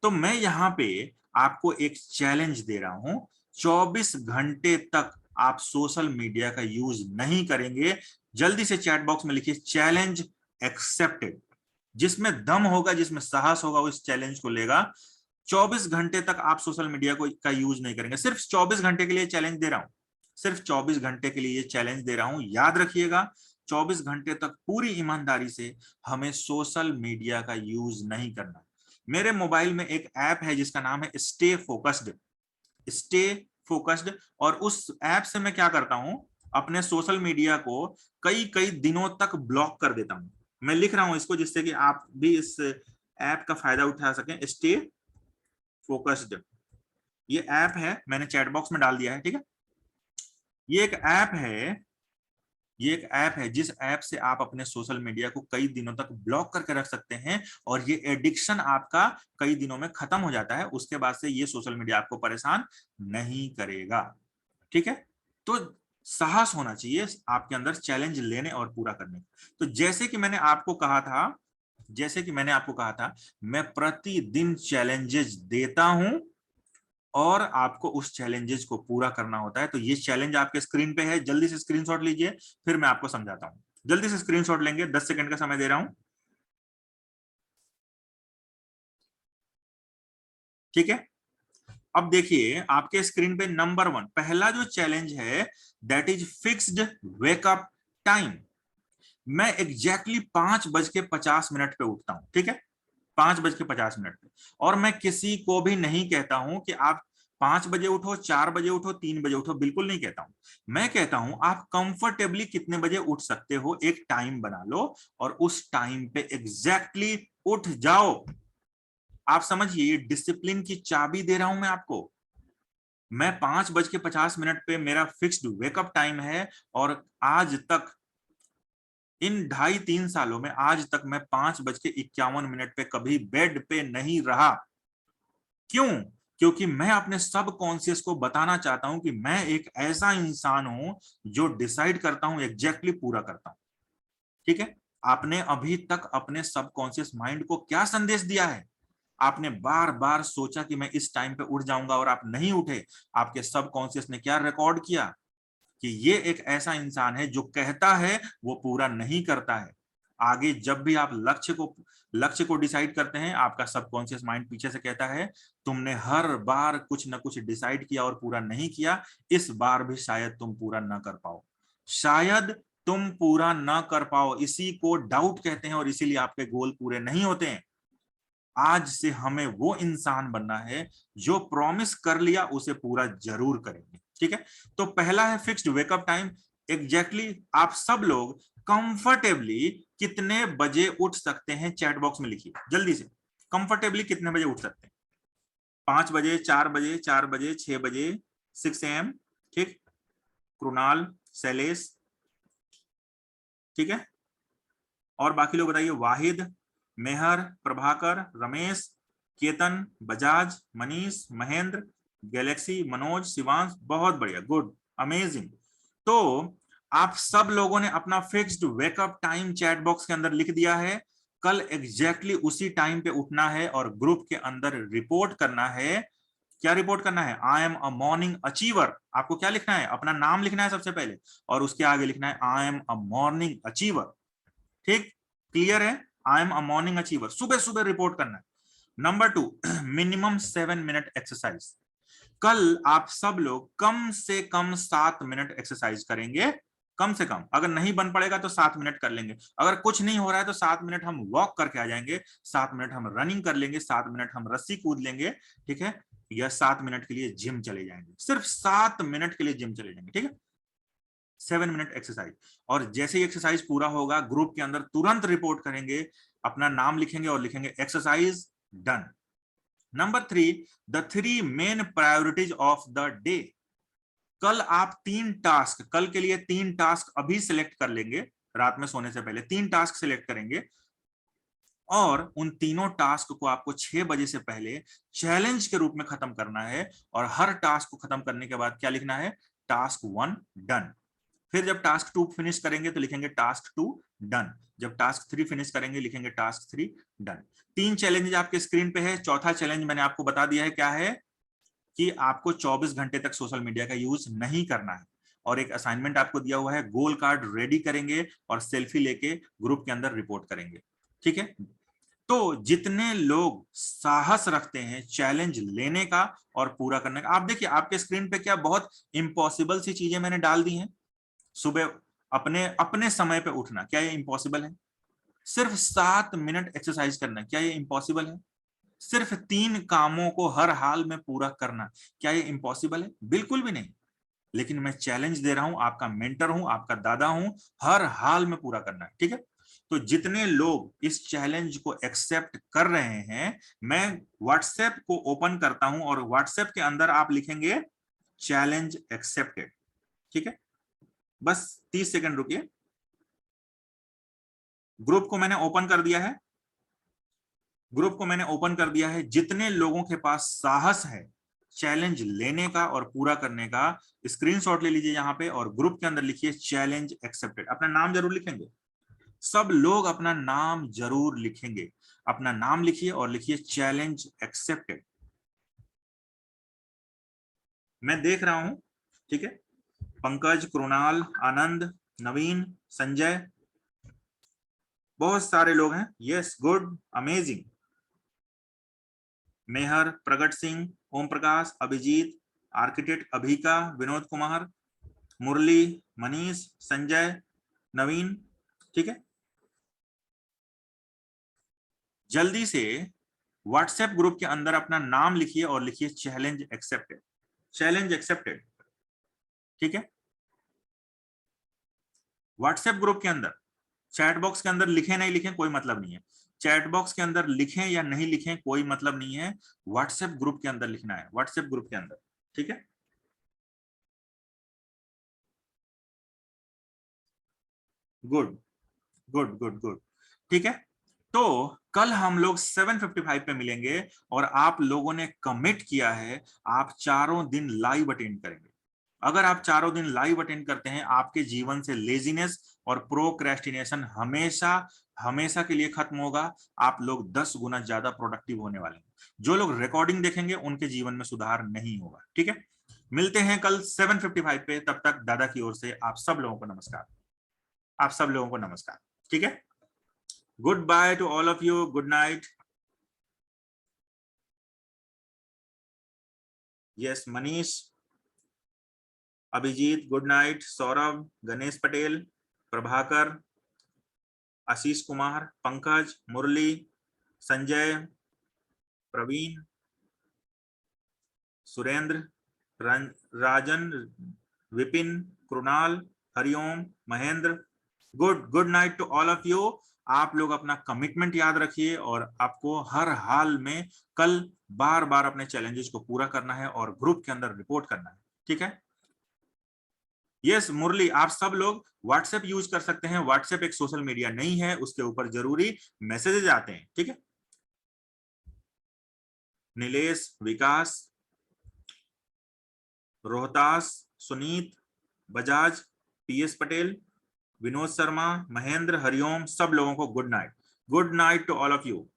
तो मैं यहाँ पे आपको एक चैलेंज दे रहा हूं, 24 घंटे तक आप सोशल मीडिया का यूज नहीं करेंगे। जल्दी से चैट बॉक्स में लिखिए चैलेंज एक्सेप्टेड। जिसमें दम होगा, जिसमें साहस होगा, वो इस चैलेंज को लेगा। 24 घंटे तक आप सोशल मीडिया को का यूज नहीं करेंगे। सिर्फ 24 घंटे के लिए चैलेंज दे रहा हूं, सिर्फ 24 घंटे के लिए चैलेंज दे रहा हूं। याद रखिएगा, 24 घंटे तक पूरी ईमानदारी से हमें सोशल मीडिया का यूज नहीं करना। मेरे मोबाइल में एक ऐप है जिसका नाम है स्टे फोकस्ड, स्टे फोकस्ड। और उस ऐप से मैं क्या करता हूं, अपने सोशल मीडिया को कई कई दिनों तक ब्लॉक कर देता हूं। मैं लिख रहा हूं इसको जिससे कि आप भी इस ऐप का फायदा उठा सकें। स्टे फोकस्ड, ये ऐप है, मैंने चैट बॉक्स में डाल दिया है। ठीक है, ये एक ऐप है, ये एक ऐप है जिस ऐप से आप अपने सोशल मीडिया को कई दिनों तक ब्लॉक करके रख सकते हैं और ये एडिक्शन आपका कई दिनों में खत्म हो जाता है। उसके बाद से ये सोशल मीडिया आपको परेशान नहीं करेगा। ठीक है, तो साहस होना चाहिए आपके अंदर चैलेंज लेने और पूरा करने। तो जैसे कि मैंने आपको कहा था जैसे कि मैंने आपको कहा था, मैं प्रतिदिन चैलेंजेस देता हूं और आपको उस चैलेंजेस को पूरा करना होता है। तो ये चैलेंज आपके स्क्रीन पे है, जल्दी से स्क्रीनशॉट लीजिए, फिर मैं आपको समझाता हूं। जल्दी से स्क्रीनशॉट लेंगे, 10 सेकंड का समय दे रहा हूं, ठीक है। अब देखिए आपके स्क्रीन पे नंबर 1 पहला जो चैलेंज है, that is fixed wake up time. मैं एग्जैक्टली 5:50 पे उठता हूं, ठीक है, 5:50 पे। और मैं किसी को भी नहीं कहता हूं कि आप 5 बजे उठो, 4 बजे उठो, 3 बजे उठो, बिल्कुल नहीं कहता हूं। मैं कहता हूं आप कंफर्टेबली कितने बजे उठ सकते हो, एक टाइम बना लो और उस टाइम पे एग्जैक्टली उठ जाओ। आप समझिए, डिसिप्लिन की चाबी दे रहा हूं मैं आपको। मैं 5:50 पे मेरा फिक्स्ड वेकअप टाइम है, और आज तक इन 2.5-3 सालों में आज तक मैं 5:51 पे कभी बेड पे नहीं रहा। क्यों? क्योंकि मैं अपने सब कॉन्शियस को बताना चाहता हूं कि मैं एक ऐसा इंसान हूं जो डिसाइड करता हूं, एग्जैक्टली पूरा करता हूं, ठीक है। आपने अभी तक अपने सबकॉन्शियस माइंड को क्या संदेश दिया है? आपने बार बार सोचा कि मैं इस टाइम पे उठ जाऊंगा और आप नहीं उठे। आपके सबकॉन्शियस ने क्या रिकॉर्ड किया कि ये एक ऐसा इंसान है जो कहता है वो पूरा नहीं करता है। आगे जब भी आप लक्ष्य को डिसाइड करते हैं, आपका सबकॉन्शियस माइंड पीछे से कहता है तुमने हर बार कुछ ना कुछ डिसाइड किया और पूरा नहीं किया, इस बार भी शायद तुम पूरा ना कर पाओ, शायद तुम पूरा ना कर पाओ। इसी को डाउट कहते हैं और इसीलिए आपके गोल पूरे नहीं होते हैं। आज से हमें वो इंसान बनना है जो प्रॉमिस कर लिया उसे पूरा जरूर करेंगे, ठीक है। तो पहला है फिक्स्ड वेकअप टाइम। एग्जैक्टली आप सब लोग कंफर्टेबली कितने बजे उठ सकते हैं, चैट बॉक्स में लिखिए जल्दी से। कंफर्टेबली कितने बजे उठ सकते हैं? 5 बजे, 4 बजे, 4 बजे, 6 बजे, 6 AM, ठीक। कृणाल, शैलेश, ठीक है। और बाकी लोग बताइए, वाहिद, मेहर, प्रभाकर, रमेश, केतन, बजाज, मनीष, महेंद्र, गैलेक्सी, मनोज, शिवांश, बहुत बढ़िया, गुड, अमेजिंग। तो आप सब लोगों ने अपना fixed wake up time chat box के अंदर लिख दिया है। कल एग्जैक्टली उसी टाइम पे उठना है और ग्रुप के अंदर रिपोर्ट करना है। क्या रिपोर्ट करना है? I am a morning achiever. आपको क्या लिखना है? अपना नाम लिखना है सबसे पहले, और उसके आगे लिखना है I am a morning achiever, ठीक। क्लियर है? I am a morning achiever, सुबह सुबह रिपोर्ट करना है। Number 2, minimum 7 minute exercise. कल आप सब लोग कम से कम 7 मिनट एक्सरसाइज करेंगे, कम से कम। अगर नहीं बन पड़ेगा तो 7 मिनट कर लेंगे। अगर कुछ नहीं हो रहा है तो 7 मिनट हम वॉक करके आ जाएंगे, 7 मिनट हम रनिंग कर लेंगे, 7 मिनट हम रस्सी कूद लेंगे, ठीक है। या 7 मिनट के लिए जिम चले जाएंगे, सिर्फ 7 मिनट के लिए जिम चले जाएंगे, ठीक है। 7 मिनट एक्सरसाइज। और जैसे ही एक्सरसाइज पूरा होगा ग्रुप के अंदर तुरंत रिपोर्ट करेंगे, अपना नाम लिखेंगे और लिखेंगे exercise done. Number 3, the 3 main priorities of the day. कल आप 3 टास्क, कल के लिए 3 टास्क अभी सिलेक्ट कर लेंगे, रात में सोने से पहले 3 टास्क सिलेक्ट करेंगे, और उन तीनों टास्क को आपको 6 बजे से पहले चैलेंज के रूप में खत्म करना है। और हर टास्क को खत्म करने के बाद क्या लिखना है? Task 1 done. फिर जब टास्क 2 फिनिश करेंगे तो लिखेंगे टास्क 2 डन। जब टास्क 3 फिनिश करेंगे लिखेंगे टास्क 3 डन। 3 चैलेंज आपके स्क्रीन पे है। चौथा चैलेंज मैंने आपको बता दिया है क्या है, कि आपको 24 घंटे तक सोशल मीडिया का यूज नहीं करना है। और एक असाइनमेंट आपको दिया हुआ है, गोल कार्ड रेडी करेंगे और सेल्फी लेके ग्रुप के अंदर रिपोर्ट करेंगे, ठीक है। तो जितने लोग साहस रखते हैं चैलेंज लेने का और पूरा करने का, आप देखिए आपके स्क्रीन पे क्या बहुत इंपॉसिबल सी चीजें मैंने डाल दी हैं। सुबह अपने अपने समय पे उठना, क्या ये इम्पॉसिबल है? सिर्फ 7 मिनट एक्सरसाइज करना, क्या ये इम्पॉसिबल है? सिर्फ 3 कामों को हर हाल में पूरा करना, क्या ये इम्पॉसिबल है? बिल्कुल भी नहीं। लेकिन मैं चैलेंज दे रहा हूं, आपका मेंटर हूं, आपका दादा हूं, हर हाल में पूरा करना है, ठीक है। तो जितने लोग इस चैलेंज को एक्सेप्ट कर रहे हैं, मैं व्हाट्सएप को ओपन करता हूं और व्हाट्सएप के अंदर आप लिखेंगे चैलेंज एक्सेप्टेड, ठीक है। बस 30 सेकंड रुकिए। ग्रुप को मैंने ओपन कर दिया है, ग्रुप को मैंने ओपन कर दिया है। जितने लोगों के पास साहस है चैलेंज लेने का और पूरा करने का, स्क्रीनशॉट ले लीजिए यहां पे और ग्रुप के अंदर लिखिए चैलेंज एक्सेप्टेड। अपना नाम जरूर लिखेंगे, सब लोग अपना नाम जरूर लिखेंगे। अपना नाम लिखिए और लिखिए चैलेंज एक्सेप्टेड। मैं देख रहा हूं, ठीक है। पंकज, कृणाल, आनंद, नवीन, संजय, बहुत सारे लोग हैं। Yes, good, amazing. Mehar, Pragat Singh, Om Prakash, Abhijeet, architect Abhika, Vinod Kumar, Murali, Manish, Sanjay, Naveen, ठीक है। जल्दी से व्हाट्सएप ग्रुप के अंदर अपना नाम लिखिए और लिखिए चैलेंज एक्सेप्टेड। चैलेंज एक्सेप्टेड, ठीक है। व्हाट्सएप ग्रुप के अंदर, चैट बॉक्स के अंदर लिखें नहीं लिखें कोई मतलब नहीं है। चैट बॉक्स के अंदर लिखें या नहीं लिखें कोई मतलब नहीं है। व्हाट्सएप ग्रुप के अंदर लिखना है, व्हाट्सएप ग्रुप के अंदर, ठीक है। गुड गुड गुड गुड, ठीक है। तो कल हम लोग 7:55 पे मिलेंगे और आप लोगों ने कमिट किया है आप चारों दिन लाइव अटेंड करेंगे। अगर आप चारों दिन लाइव अटेंड करते हैं, आपके जीवन से लेजीनेस और प्रोक्रेस्टिनेशन हमेशा हमेशा के लिए खत्म होगा। आप लोग 10 गुना ज्यादा प्रोडक्टिव होने वाले हैं। जो लोग रिकॉर्डिंग देखेंगे उनके जीवन में सुधार नहीं होगा, ठीक है। मिलते हैं कल 7:55 पे। तब तक दादा की ओर से आप सब लोगों को नमस्कार। आप सब लोगों को नमस्कार, ठीक है। Goodbye to all of you, good night. Yes, Manish, Abhijit, good night. Saurabh, Ganesh Patel, Prabhakar, Ashish Kumar, Pankaj, Murali, Sanjay, Praveen, Surendra, Rajan, Vipin, Krunal, Hariom, Mahendra. Good good night to all of you. आप लोग अपना कमिटमेंट याद रखिए और आपको हर हाल में कल बार बार अपने चैलेंजेस को पूरा करना है और ग्रुप के अंदर रिपोर्ट करना है, ठीक है। यस मुरली, आप सब लोग व्हाट्सएप यूज कर सकते हैं। व्हाट्सएप एक सोशल मीडिया नहीं है, उसके ऊपर जरूरी मैसेजेस आते हैं, ठीक है। नीलेश, विकास, रोहतास, सुनीत, बजाज, पीएस पटेल, विनोद शर्मा, महेंद्र, हरिओम, सब लोगों को good night. Good night to all of you.